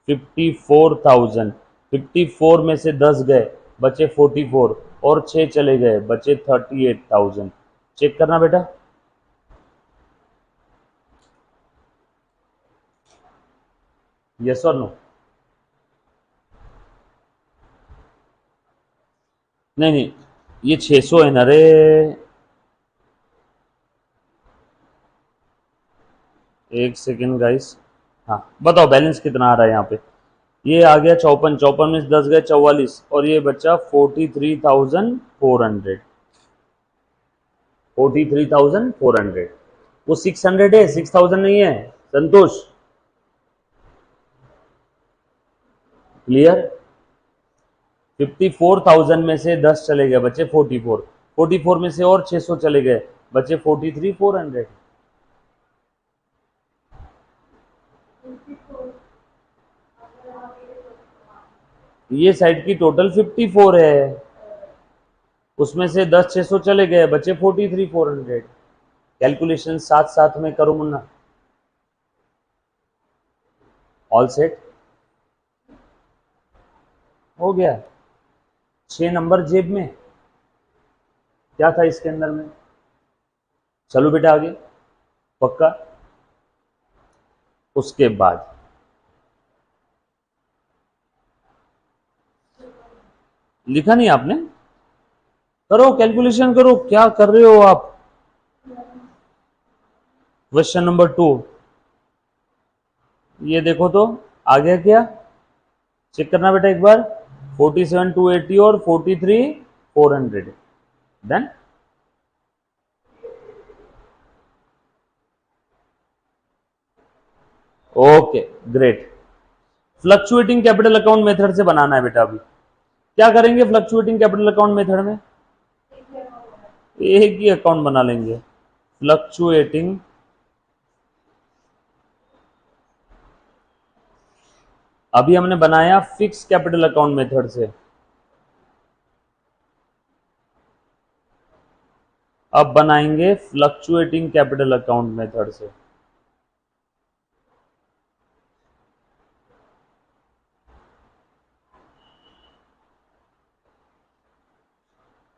54,000, 54 में से 10 गए बचे 44, और 6 चले गए बचे 38,000। चेक करना बेटा, यस और नो? नहीं नहीं ये 600 है ना रे, एक सेकेंड गाइस। हाँ बताओ बैलेंस कितना आ रहा है यहाँ पे, ये आ गया 54, 54 में से 10 गए 44, और ये बचा 43,400, 43,400। वो 600 है 6,000 नहीं है संतोष, क्लियर? 54,000 में से 10 चले गए बचे 44, 44 में से और 600 चले गए बचे 43,400। ये साइड की टोटल 54 है, उसमें से 10 600 चले गए बचे 43,400। कैलकुलेशन साथ साथ में करो मुन्ना। ऑल सेट हो गया, 6 नंबर जेब में, क्या था इसके अंदर में? चलो बेटा आगे, पक्का? उसके बाद लिखा नहीं आपने, करो कैलकुलेशन करो, क्या कर रहे हो आप? क्वेश्चन नंबर 2, ये देखो तो आ गया क्या, चेक करना बेटा एक बार, 47,280 और 43,400, done. Okay great. Fluctuating capital account method से बनाना है बेटा। अभी क्या करेंगे फ्लक्चुएटिंग कैपिटल अकाउंट मेथड में, एक ही अकाउंट बना लेंगे, फ्लक्चुएटिंग अभी हमने बनाया फिक्स कैपिटल अकाउंट मेथड से, अब बनाएंगे फ्लक्चुएटिंग कैपिटल अकाउंट मेथड से।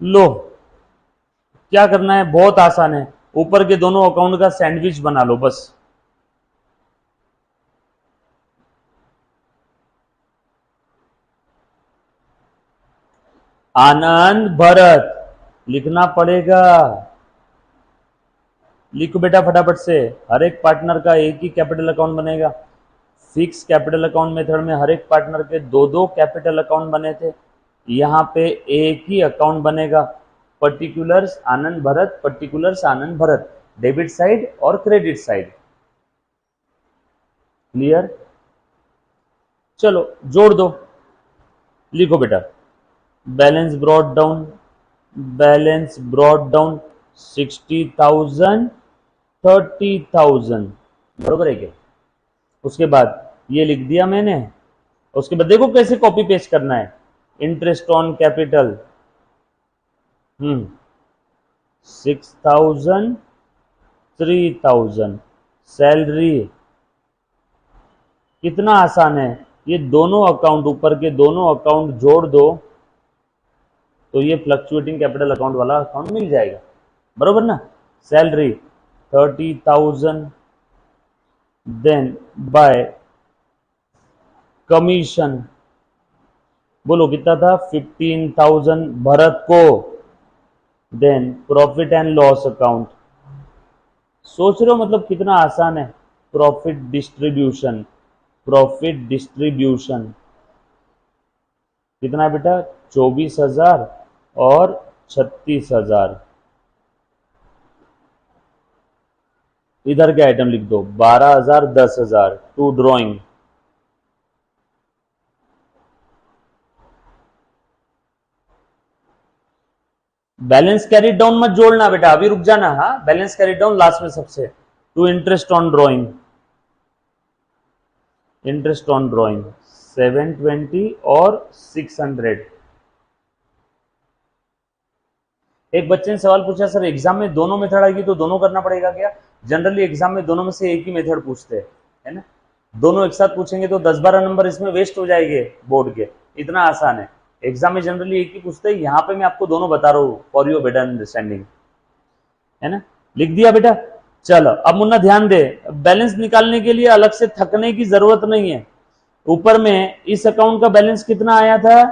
लो, क्या करना है, बहुत आसान है, ऊपर के दोनों अकाउंट का सैंडविच बना लो बस। आनंद भरत लिखना पड़ेगा, लिखो बेटा फटाफट से। हर एक पार्टनर का एक ही कैपिटल अकाउंट बनेगा। फिक्स कैपिटल अकाउंट मेथड में हर एक पार्टनर के दो दो कैपिटल अकाउंट बने थे, यहाँ पे एक ही अकाउंट बनेगा, particulars Anand Bharat, particulars Anand Bharat, debit side और क्रेडिट साइड। क्लियर? चलो जोड़ दो, लिखो बेटा। Balance brought down, balance brought down 60,000 30,000, बरोबर है क्या? उसके बाद ये लिख दिया मैंने। उसके बाद देखो कैसे कॉपी पेस्ट करना है। Interest on capital 6,000 3,000, salary. कितना आसान है, ये दोनों अकाउंट, ऊपर के दोनों अकाउंट जोड़ दो तो ये फ्लक्चुएटिंग कैपिटल अकाउंट वाला अकाउंट मिल जाएगा, बरोबर ना? सैलरी 30,000, देन बाय कमीशन, बोलो कितना था, 15,000 भरत को, then profit and loss account. सोच रहे हो मतलब कितना आसान है? प्रॉफिट डिस्ट्रीब्यूशन, प्रॉफिट डिस्ट्रीब्यूशन कितना है बेटा, 24,000 और 36,000। इधर के आइटम लिख दो, 12,000 10,000 to drawing. Balance carry down मत जोड़ना बेटा, अभी रुक जाना। हाँ, बैलेंस कैरी डाउन लास्ट में सबसे। To interest on drawing, interest on drawing 720 और 600। एक बच्चे ने सवाल पूछा, सर एग्जाम में दोनों मेथड आएगी तो दोनों करना पड़ेगा क्या? जनरली एग्जाम में दोनों में से एक ही मेथड पूछते हैं, है ना? दोनों एक साथ पूछेंगे तो 10-12 नंबर इसमें वेस्ट हो जाएंगे बोर्ड के। इतना आसान है, एग्जाम में जनरली एक ही पूछते हैं, यहाँ पे मैं आपको दोनों बता रहा हूँ फॉर योर बेटर अंडरस्टैंडिंग, है ना? लिख दिया बेटा? चलो अब मुन्ना ध्यान दे, बैलेंस निकालने के लिए अलग से थकने की जरूरत नहीं है। ऊपर में इस अकाउंट का बैलेंस कितना आया था,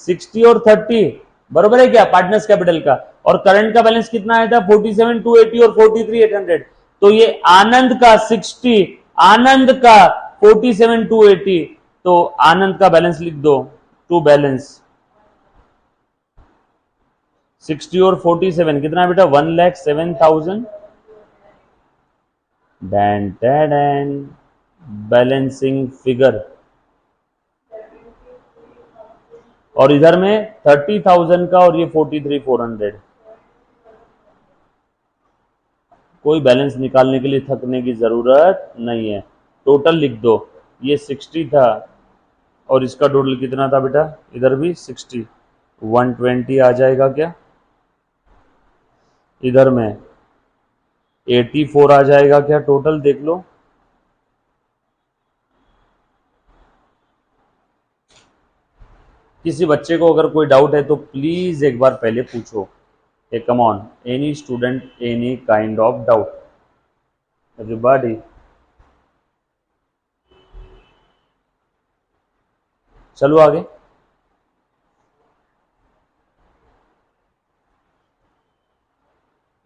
60 और 30, बरोबर है क्या, पार्टनर्स कैपिटल का। और करंट का बैलेंस कितना आया था, 47,280 और 43,800। तो ये आनंद का 60, आनंद का 47,280, तो आनंद का बैलेंस लिख दो, टू बैलेंस 60 और 47 कितना बेटा, 1,07,000। Dan Dan balancing figure. और इधर में 30,000 का और ये 43,400। कोई बैलेंस निकालने के लिए थकने की जरूरत नहीं है। टोटल लिख दो, ये 60 था और इसका टोटल कितना था बेटा, इधर भी 60, 120 आ जाएगा क्या, इधर में 84 आ जाएगा क्या टोटल, देख लो। किसी बच्चे को अगर कोई डाउट है तो प्लीज एक बार पहले पूछो। Ah come on, any student, any kind of doubt, everybody. चलो आगे।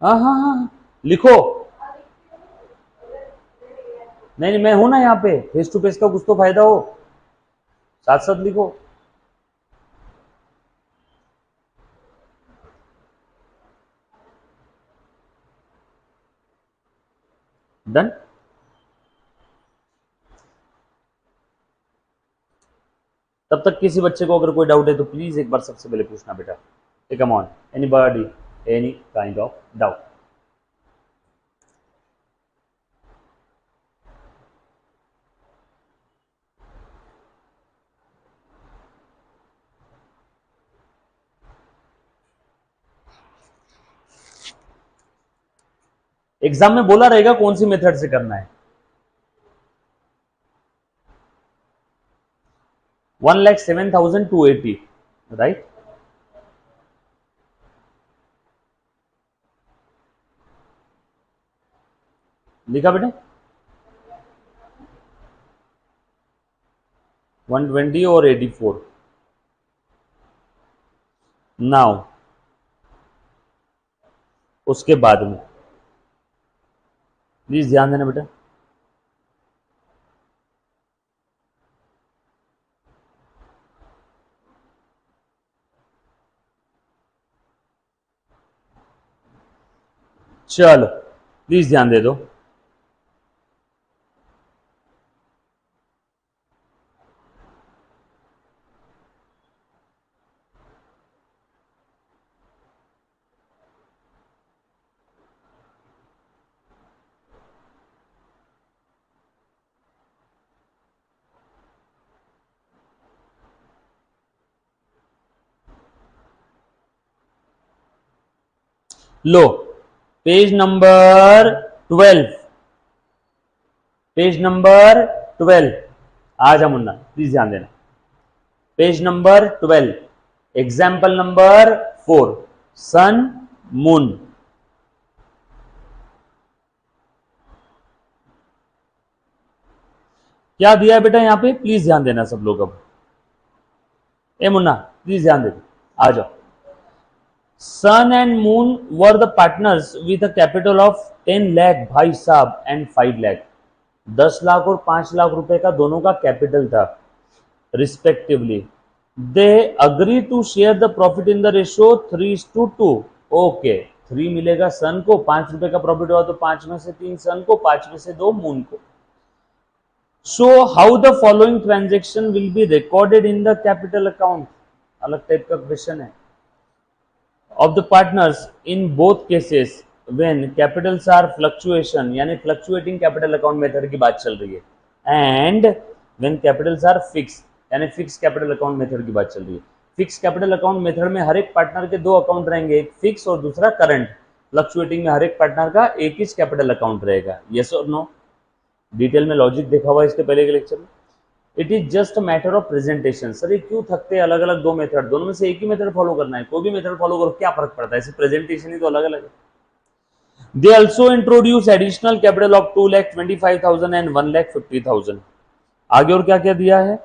हाँ हाँ हाँ, लिखो। नहीं नहीं, मैं हूं ना यहाँ पे, फेस टू फेस का कुछ तो फायदा हो, साथ साथ लिखो। डन। तब तक किसी बच्चे को अगर कोई डाउट है तो प्लीज एक बार सबसे पहले पूछना बेटा। Come on, anybody, any kind of doubt. Exam में बोला रहेगा कौन सी मेथड से करना है। 1,07,280, राइट। लिखा बेटे 120 और 84। नाउ उसके बाद में प्लीज ध्यान देना बेटा, चलो प्लीज ध्यान दे दो। लो पेज नंबर 12, पेज नंबर 12 आ जा मुन्ना, प्लीज ध्यान देना। Page number 12, example number 4, Sun Moon. क्या दिया है बेटा यहां पे, प्लीज ध्यान देना सब लोग। अब ए मुन्ना प्लीज ध्यान दे, आ जाओ। Sun and Moon were the partners with a capital of 10 lakh भाई साहब एंड 5 लाख। 10 लाख और 5 लाख रुपए का दोनों का कैपिटल था respectively. They agree to share the profit in the ratio 3:2। Okay, 3 मिलेगा सन को, 5 रुपए का प्रॉफिट हुआ तो 5 में से 3 सन को, 5 में से 2 मून को। So how the following transaction will be recorded in the capital account? अलग टाइप का क्वेश्चन है। Of the partners in both cases when capitals are fluctuation, यानी fluctuating capital account method की बात चल रही है, and when capitals are fixed, यानी fixed capital account method की बात चल रही है। फिक्स कैपिटल अकाउंट मेथड में हर एक पार्टनर के 2 अकाउंट रहेंगे, एक फिक्स और दूसरा करंट। फ्लक्चुएटिंग में हर एक पार्टनर का एक ही कैपिटल अकाउंट रहेगा। यस और नो? डिटेल में लॉजिक देखा हुआ इसके पहले के लेक्चर में। It is just a matter of presentation. Sir ये क्यों थकते हैं अलग अलग 2 मेथड, दोनों में से एक ही मेथड फॉलो करना है, कोई भी मेथड फॉलो करो क्या फर्क पड़ता है, इसे प्रेजेंटेशन ही तो अलग अलग है। दे also introduce additional capital of 2,25,000 and 1,50,000। आगे और क्या क्या दिया है,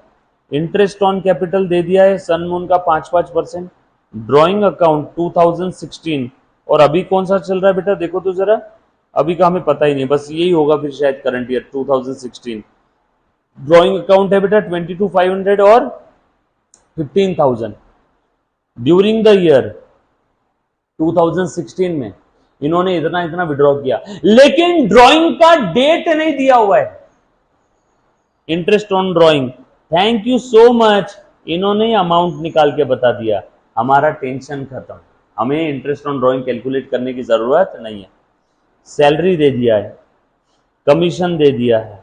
इंटरेस्ट ऑन कैपिटल दे दिया है सन मून का 5-5%, ड्रॉइंग अकाउंट 2016, और अभी कौन सा चल रहा है बेटा देखो तो जरा, अभी का हमें पता ही नहीं, बस यही होगा फिर शायद करंट ईयर 2016। ड्रॉइंग अकाउंट है बेटा 22,500 और 15,000। ड्यूरिंग द ईयर 2016 में इन्होंने इतना इतना विड्रॉ किया, लेकिन ड्रॉइंग का डेट नहीं दिया हुआ है। Interest on drawing, thank you so much, इन्होंने अमाउंट निकाल के बता दिया, हमारा टेंशन खत्म, हमें इंटरेस्ट ऑन ड्रॉइंग कैलकुलेट करने की जरूरत नहीं है। सैलरी दे दिया है, कमीशन दे दिया है,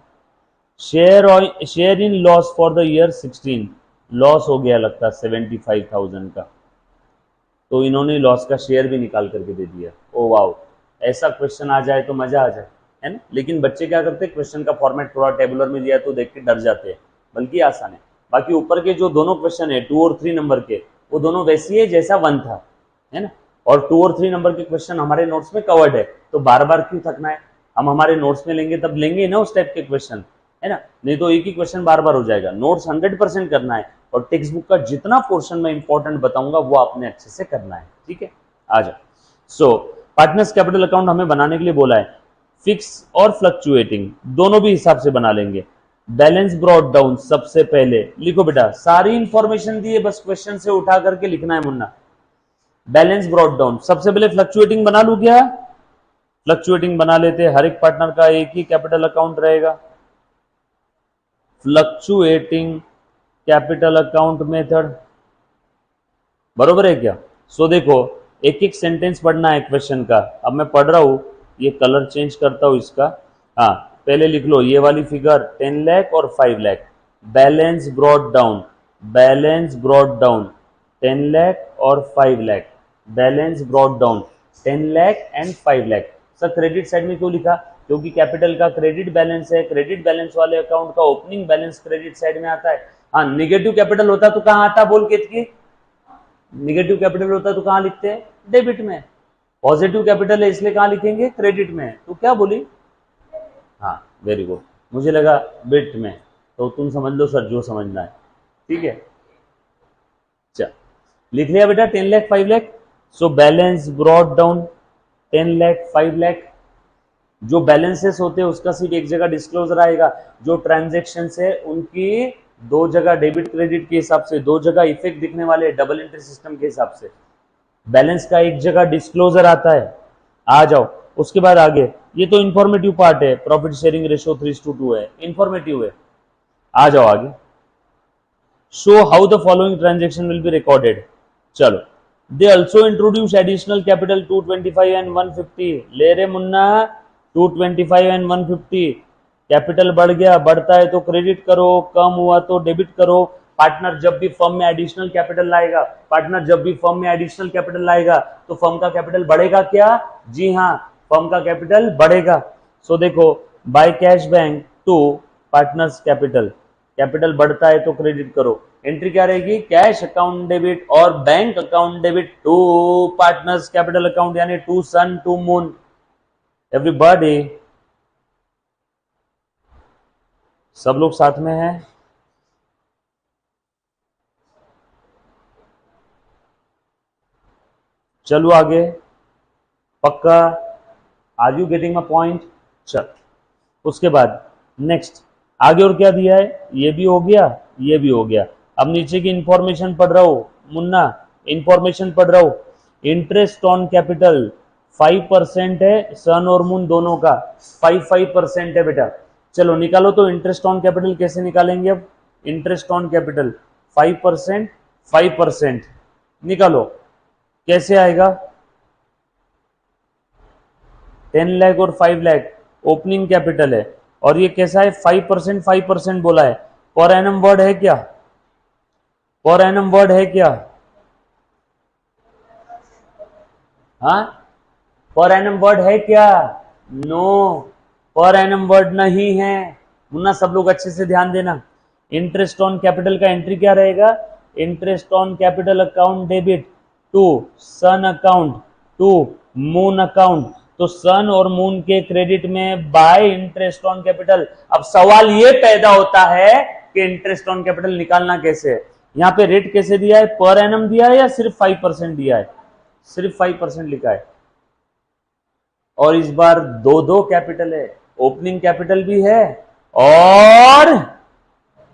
share in loss for the year 16, loss हो गया लगता 75,000 का, तो इन्होंने लॉस का शेयर भी निकाल करके दे दिया। ओ वाओ, ऐसा क्वेश्चन आ जाए तो मजा आ जाए, है ना। लेकिन बच्चे क्या करते हैं, क्वेश्चन का फॉर्मेट थोड़ा टेबुलर में दिया तो देख के डर जाते हैं, बल्कि आसान है। बाकी ऊपर के जो दोनों क्वेश्चन है 2 और 3 नंबर के, वो दोनों वैसी है जैसा 1 था, है ना। और 2 और 3 नंबर के क्वेश्चन हमारे नोट्स में कवर्ड है, तो बार बार क्यों थकना है, हम हमारे नोट्स में लेंगे तब लेंगे ना उस टाइप के क्वेश्चन, है ना। नहीं तो एक ही क्वेश्चन बार बार हो जाएगा। नोट्स 100% करना है, और टेक्स्ट बुक का जितना पोर्शन में इंपॉर्टेंट बताऊंगा वो आपने अच्छे से करना है, ठीक है। आ जाओ। सो पार्टनर्स कैपिटल अकाउंट हमें बनाने के लिए बोला है, फिक्स और फ्लक्चुएटिंग दोनों भी हिसाब से बना लेंगे। बैलेंस ब्रॉट डाउन सबसे पहले लिखो बेटा, सारी इंफॉर्मेशन दी है, बस क्वेश्चन से उठा करके लिखना है मुन्ना। बैलेंस ब्रॉट डाउन सबसे पहले फ्लक्चुएटिंग बना लू क्या, फ्लक्चुएटिंग बना लेते हैं, हर एक पार्टनर का एक ही कैपिटल अकाउंट रहेगा। फ्लक्चुएटिंग कैपिटल अकाउंट मेथड, बरोबर है क्या। सो देखो एक एक सेंटेंस पढ़ना है क्वेश्चन का। अब मैं पढ़ रहा हूं, ये कलर चेंज करता हूं इसका। हाँ पहले लिख लो ये वाली फिगर 10 लाख और 5 lakh, balance brought down, balance brought down 10 lakh और 5 lakh, balance brought down 10 lakh and 5 lakh. Sir credit side में क्यों लिखा? क्योंकि कैपिटल का क्रेडिट बैलेंस है, क्रेडिट बैलेंस वाले अकाउंट का ओपनिंग बैलेंस क्रेडिट साइड में आता है। हाँ, निगेटिव कैपिटल होता तो कहाँ आता? बोल केतकी, निगेटिव कैपिटल होता तो कहाँ लिखते हैं? डेबिट में। पॉजिटिव कैपिटल है इसलिए कहाँ लिखेंगे? क्रेडिट में। तो क्या बोली? हाँ, वेरी गुड, मुझे लगा बिट में, तो तुम समझ लो सर जो समझना है, ठीक है। चल, लिख लिया बेटा 10 lakh 5 lakh. So balance brought down 10 lakh 5 lakh. जो बैलेंसेस होते हैं उसका सिर्फ एक जगह डिस्क्लोजर आएगा, जो ट्रांजेक्शन है उनकी दो जगह डेबिट क्रेडिट के हिसाब से, दो जगह इफेक्ट दिखने वाले डबल एंट्री सिस्टम के हिसाब से। बैलेंस का एक जगह डिस्क्लोजर आता है। आ जाओ, उसके बाद आगे, ये तो इंफॉर्मेटिव पार्ट है, प्रॉफिट शेयरिंग रेशियो 3:2 है, इंफॉर्मेटिव है। आ जाओ आगे, show how the following transaction will be recorded. चलो, they also introduce additional capital 225 and 150। ले रे मुन्ना, 225 एंड 150। कैपिटल बढ़ गया, बढ़ता है तो क्रेडिट करो, कम हुआ तो डेबिट करो। पार्टनर जब भी फर्म में एडिशनल कैपिटल लाएगा, पार्टनर जब भी फर्म में एडिशनल कैपिटल लाएगा तो फर्म का कैपिटल बढ़ेगा क्या? जी हाँ, फर्म का कैपिटल बढ़ेगा। सो देखो, by cash bank to partners capital, capital बढ़ता है तो क्रेडिट करो। एंट्री क्या रहेगी? कैश अकाउंट डेबिट और bank account debit to partners capital account, यानी to sun to moon. Everybody, सब लोग साथ में हैं? चलो आगे, पक्का? Are you getting my point? चल, उसके बाद नेक्स्ट आगे और क्या दिया है? ये भी हो गया, ये भी हो गया। अब नीचे की इंफॉर्मेशन पढ़ रहा हूं मुन्ना, इंफॉर्मेशन पढ़ रहा हूं। इंटरेस्ट ऑन कैपिटल 5% है, सन और मून दोनों का 5% है बेटा। चलो निकालो तो इंटरेस्ट ऑन कैपिटल कैसे निकालेंगे? अब इंटरेस्ट ऑन कैपिटल 5%, 5% निकालो, कैसे आएगा? 10 लाख और 5 लाख ओपनिंग कैपिटल है, और ये कैसा है? 5%, 5% बोला है। पर एनम वर्ड है क्या? पर एनम वर्ड है क्या? हाँ, पर एनम वर्ड है क्या? नो, पर एनम वर्ड नहीं है मुन्ना, सब लोग अच्छे से ध्यान देना। इंटरेस्ट ऑन कैपिटल का एंट्री क्या रहेगा? Interest on capital account debit to Sun account to Moon account. तो सन और मून के क्रेडिट में बाय इंटरेस्ट ऑन कैपिटल। अब सवाल ये पैदा होता है कि इंटरेस्ट ऑन कैपिटल निकालना कैसे है? यहां पे रेट कैसे दिया है? पर एनम दिया है या सिर्फ 5% दिया है? सिर्फ 5% लिखा है। और इस बार दो दो कैपिटल है, ओपनिंग कैपिटल भी है और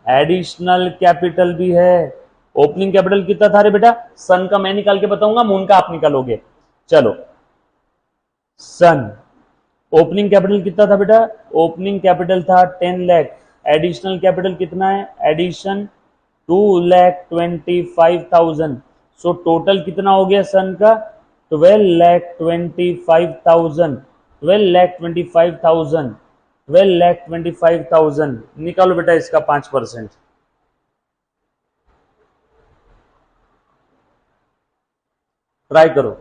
एडिशनल कैपिटल भी है। ओपनिंग कैपिटल कितना था रे बेटा? सन का मैं निकाल के बताऊंगा, मून का आप निकालोगे। चलो, सन ओपनिंग कैपिटल कितना था बेटा? ओपनिंग कैपिटल था 10 लाख। एडिशनल कैपिटल कितना है? एडिशन 2,25,000। सो टोटल कितना हो गया सन का? 12,25,000, 12,25,000, 12,25,000। निकालो बेटा इसका 5%। ट्राई करो,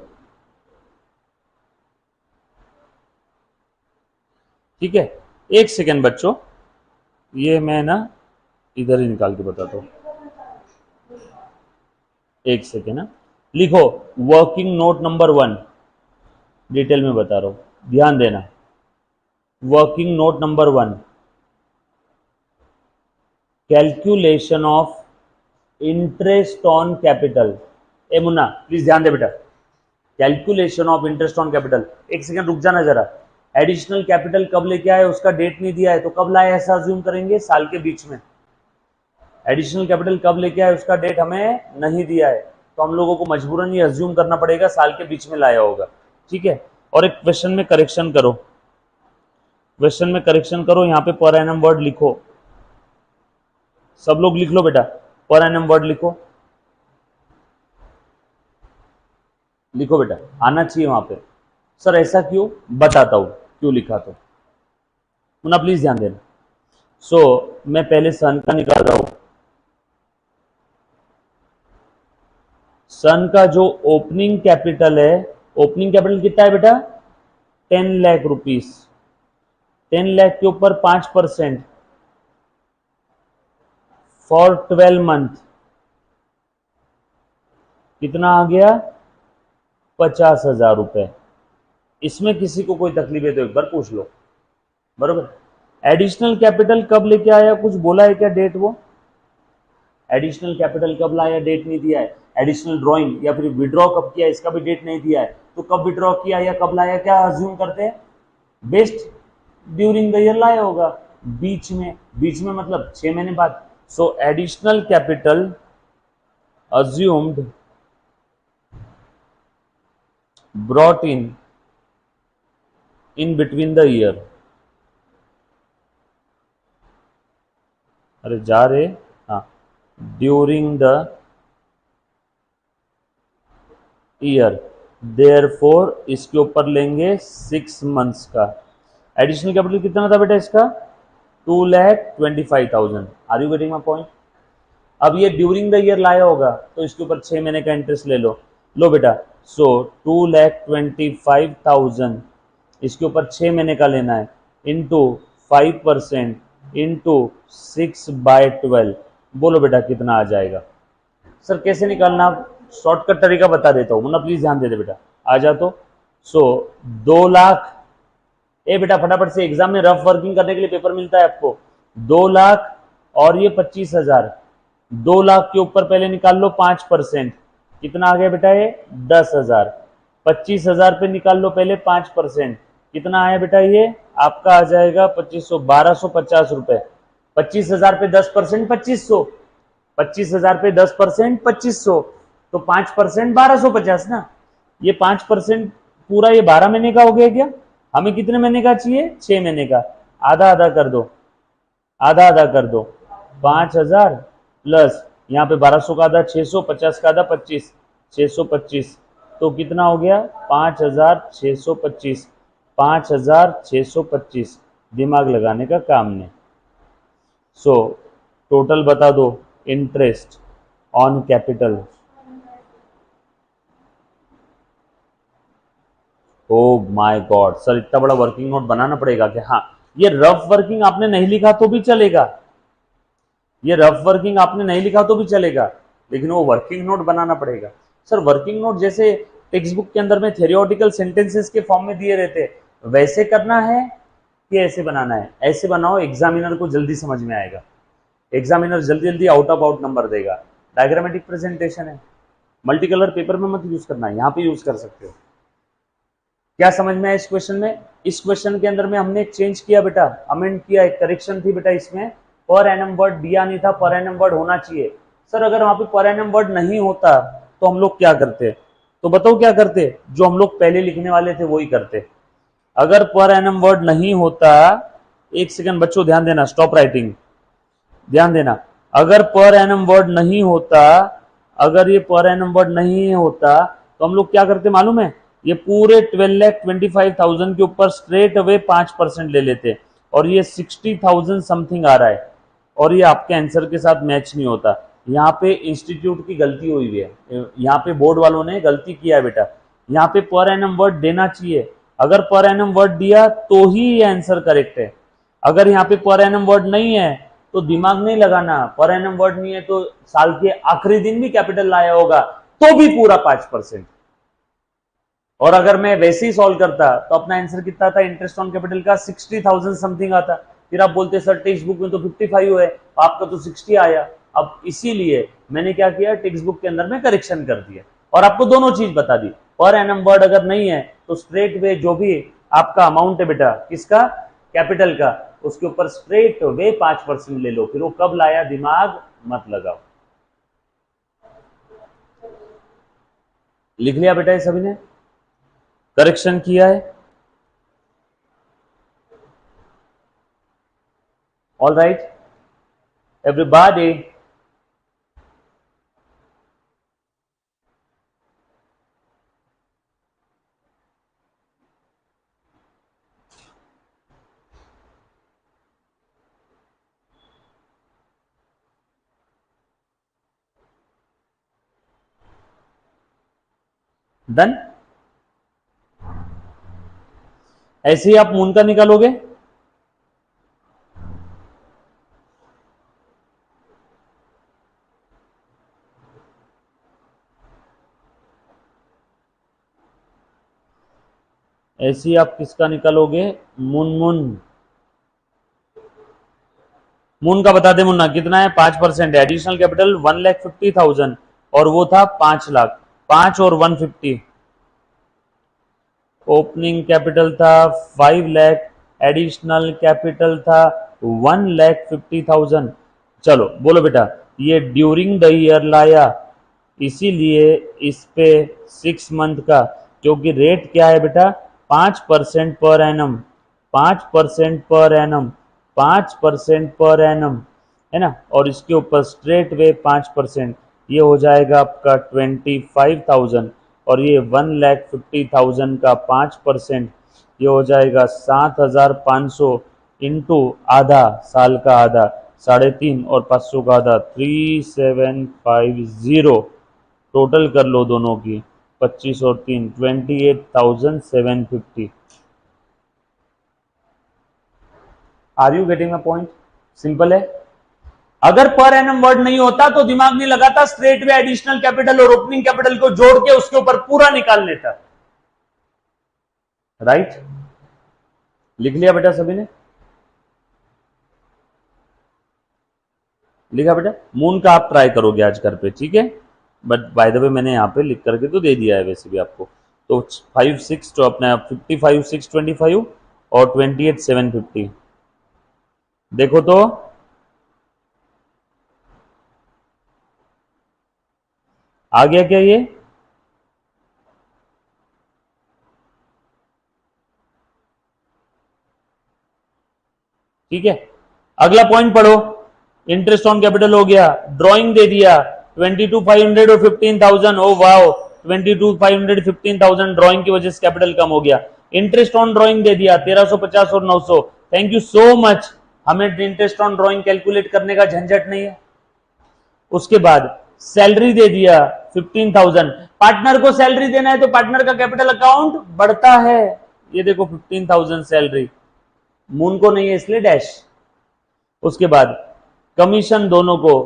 ठीक है। एक सेकेंड बच्चों, ये मैं ना इधर ही निकाल के बताता हूं, एक सेकेंड ना। लिखो वर्किंग नोट नंबर 1, डिटेल में बता रहा हूं, ध्यान देना। Working note number 1, calculation of interest on capital. A Munna please ध्यान दे बेटा, calculation of interest on capital. एक सेकंड रुक जाना जरा। एडिशनल कैपिटल कब लेके आए? उसका डेट नहीं दिया है, तो कब लाए ऐसा अज्यूम करेंगे? साल के बीच में। एडिशनल कैपिटल कब लेके आए उसका डेट हमें नहीं दिया है, तो हम लोगों को मजबूरन ये अज्यूम करना पड़ेगा साल के बीच में लाया होगा, ठीक है। और एक क्वेश्चन में करेक्शन करो, क्वेश्चन में करेक्शन करो, यहाँ पे पर एनम वर्ड लिखो, सब लोग लिख लो बेटा, पर एनम वर्ड लिखो, लिखो बेटा, आना चाहिए वहां पे। सर ऐसा क्यों? बताता हूं क्यों लिखा। तो मुन्ना प्लीज ध्यान देना। सो मैं पहले सन का निकाल रहा हूं। सन का जो ओपनिंग कैपिटल है, ओपनिंग कैपिटल कितना है बेटा? 10 लाख रुपीस, 10 लाख के ऊपर 5% फॉर 12 मंथ, कितना आ गया? 50,000 रुपए। इसमें किसी को कोई तकलीफ है तो एक बार पूछ लो, बरोबर। एडिशनल कैपिटल कब लेके आया, कुछ बोला है क्या डेट? वो एडिशनल कैपिटल कब लाया, डेट नहीं दिया है। एडिशनल ड्राइंग या फिर विड्रॉ कब किया, इसका भी डेट नहीं दिया है। तो कब विड्रॉ किया या कब लाया, क्या अज्यूम करते हैं? बेस्ट ड्यूरिंग द ईयर लाया होगा, बीच में, बीच में मतलब 6 महीने बाद। सो additional capital assumed brought in between the year. अरे जा रहे, हाँ, ड्यूरिंग द ईयर, देयरफॉर इसके ऊपर लेंगे 6 मंथ्स का। एडिशनल कैपिटल कितना था बेटा इसका? 2,25,000। Are you getting my point? अब ये ड्यूरिंग द ईयर लाया होगा तो इसके ऊपर 6 महीने का इंटरेस्ट ले लो। लो बेटा, सो 2,25,000 इसके ऊपर 6 महीने का लेना है, इंटू 5% इंटू 6/12। बोलो बेटा कितना आ जाएगा? सर कैसे निकालना, शॉर्टकट तरीका बता देता हूँ, मुन्ना प्लीज ध्यान दे दे बेटा, आ जा तो। सो 2 लाख, ए बेटा फटाफट से, एग्जाम में रफ वर्किंग करने के लिए पेपर मिलता है आपको। 2 लाख और ये 25,000, 2 लाख के ऊपर पहले निकाल लो 5%, कितना आ गया बेटा ये? 10,000। 25,000 पे निकाल लो पहले 5%, कितना आया बेटा ये? आपका आ जाएगा 2500, 1,250 रुपए। 25,000 पे 10%, 2,500। 25,000 पे 10%, 2,500, तो 5% 1,250 ना। ये 5% पूरा ये 12 महीने का हो गया क्या? हमें कितने महीने का चाहिए? 6 महीने का। आधा आधा कर दो, आधा आधा कर दो। 5,000 प्लस यहाँ पे 1,200 का आधा 600, 50 का आधा 25, 625, तो कितना हो गया? 5,625, 5,625। दिमाग लगाने का काम नहीं। सो टोटल बता दो interest on capital. Oh my God sir, इतना बड़ा वर्किंग नोट बनाना पड़ेगा क्या? हाँ, ये रफ वर्किंग आपने नहीं लिखा तो भी चलेगा, ये रफ वर्किंग आपने नहीं लिखा तो भी चलेगा, लेकिन वो वर्किंग नोट बनाना पड़ेगा। सर वर्किंग नोट जैसे टेक्स्ट बुक के अंदर में थ्योरेटिकल सेंटेंसेस के फॉर्म में दिए रहते वैसे करना है कि ऐसे बनाना है? ऐसे बनाओ, एग्जामिनर को जल्दी समझ में आएगा, एग्जामिनर जल्दी जल्दी आउट ऑफ आउट नंबर देगा। डायग्रामेटिक प्रेजेंटेशन है, मल्टी कलर पेपर में मत यूज करना, यहाँ पे यूज कर सकते हो। क्या समझ में आया इस क्वेश्चन में? इस क्वेश्चन के अंदर में हमने एक चेंज किया बेटा, अमेंड किया, एक करेक्शन थी बेटा इसमें। पर एनम वर्ड दिया नहीं था, पर एनम वर्ड होना चाहिए। सर अगर वहां पे पर एनम वर्ड नहीं होता तो हम लोग क्या करते? तो बताओ क्या करते? जो हम लोग पहले लिखने वाले थे वही करते। अगर पर एनम वर्ड नहीं होता, एक सेकंड बच्चों ध्यान देना, स्टॉप राइटिंग, ध्यान देना। अगर पर एनम वर्ड नहीं होता, अगर ये पर एनम वर्ड नहीं होता तो हम लोग क्या करते मालूम है? ये पूरे 12,25,000 के ऊपर स्ट्रेट अवे 5% ले लेते, और ये 60,000 समथिंग आ रहा है, और ये आपके आंसर के साथ मैच नहीं होता। यहाँ पे इंस्टीट्यूट की गलती हुई है, यहाँ पे बोर्ड वालों ने गलती किया है बेटा। यहाँ पे पर एनम वर्ड देना चाहिए, अगर पर एनम वर्ड दिया तो ही ये आंसर करेक्ट है। अगर यहाँ पे पर एनम वर्ड नहीं है तो दिमाग नहीं लगाना, पर एनम वर्ड नहीं है तो साल के आखिरी दिन भी कैपिटल लाया होगा तो भी पूरा 5%। और अगर मैं वैसे ही सॉल्व करता तो अपना आंसर कितना था इंटरेस्ट ऑन कैपिटल का? 60,000 समथिंग आता। फिर आप बोलते सर टेक्स्ट बुक में तो 55 है, आपका तो 60 आया। अब इसीलिए मैंने क्या किया, टेक्स्ट बुक के अंदर में करेक्शन कर दिया और आपको दोनों चीज बता दी। पर एनम वर्ड अगर नहीं है तो स्ट्रेट वे जो भी आपका अमाउंट है बेटा, किसका? कैपिटल का, उसके ऊपर स्ट्रेट वे 5% ले लो। फिर वो कब लाया, दिमाग मत लगाओ। लिख लिया बेटा ये सभी ने? करेक्शन किया है? All right everybody, done? ऐसे ही आप मून का निकालोगे, ऐसे ही आप किसका निकालोगे, मून मून का बता दे मुन्ना कितना है, 5%। एडिशनल कैपिटल 1,50,000 और वो था 5 लाख, 5 और 150। ओपनिंग कैपिटल था 5 लाख, एडिशनल कैपिटल था 1,50,000। चलो बोलो बेटा, ये ड्यूरिंग द ईयर लाया, इसीलिए इस पे 6 मंथ का, क्योंकि रेट क्या है बेटा, 5% per annum, 5% per annum, 5% per annum, है ना, और इसके ऊपर स्ट्रेट वे 5%, ये हो जाएगा आपका 25,000, और ये 1,50,000 का 5%, ये हो जाएगा 7,500 इंटू आधा, साल का आधा 3.5 और 500 का आधा 3,750, टोटल कर लो दोनों की, 25 और 3 28,750। Are you getting a point? Simple है। अगर पर एनम वर्ड नहीं होता तो दिमाग नहीं लगाता, स्ट्रेट वे एडिशनल कैपिटल और ओपनिंग कैपिटल को जोड़ के उसके ऊपर पूरा निकाल लेता। राइट, लिख लिया बेटा सभी ने? लिखा बेटा? मून का आप ट्राई करोगे आज घर पे, ठीक है, बट बाय द वे मैंने यहाँ पे लिख करके तो दे दिया है वैसे भी आपको। तो 5,6 तो अपने 55,625 और 28,750, देखो तो आ गया क्या ये? ठीक है, अगला पॉइंट पढ़ो। इंटरेस्ट ऑन कैपिटल हो गया, ड्राइंग दे दिया 22,500 और 15,000। ओ वाओ, 22,500 15,000 ड्राइंग की वजह से कैपिटल कम हो गया। इंटरेस्ट ऑन ड्राइंग दे दिया 1,350 और 900। थैंक यू सो मच, हमें इंटरेस्ट ऑन ड्राइंग कैलकुलेट करने का झंझट नहीं है। उसके बाद सैलरी दे दिया 15,000, पार्टनर को सैलरी देना है तो पार्टनर का कैपिटल अकाउंट बढ़ता है। ये देखो 15,000 सैलरी, मून को नहीं है इसलिए डैश। उसके बाद कमीशन दोनों को,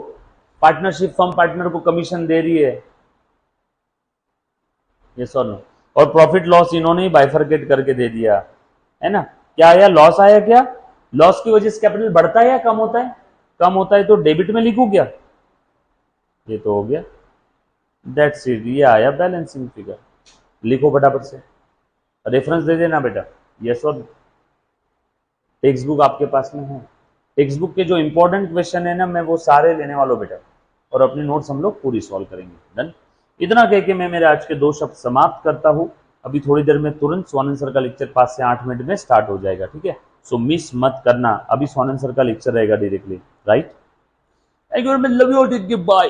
पार्टनरशिप फर्म पार्टनर को कमीशन दे रही है, ये नो, और प्रॉफिट लॉस इन्होंने ही बाइफरकेट करके दे दिया, है ना। क्या आया? लॉस आया। क्या लॉस की वजह से कैपिटल बढ़ता है या कम होता है? कम होता है, तो डेबिट में लिखूं क्या? ये तो हो गया, दैट्स इट, ये आया बैलेंसिंग फिगर। लिखो फटाफट से, रेफरेंस दे देना बेटा, यस और टेक्स्ट बुक आपके पास में है। टेक्स्ट बुक के जो इंपॉर्टेंट क्वेश्चन है ना, मैं वो सारे लेने वाला हूं बेटा, और अपनी नोट्स हम लोग पूरी सॉल्व करेंगे। डन। इतना कह के मैं मेरे आज के 2 शब्द समाप्त करता हूं। अभी थोड़ी देर में तुरंत स्वानंद सर का लेक्चर 5 से 8 मिनट में स्टार्ट हो जाएगा, ठीक है, सो मिस मत करना। अभी स्वानंद सर का लेक्चर रहेगा directly, right. I love you, bye.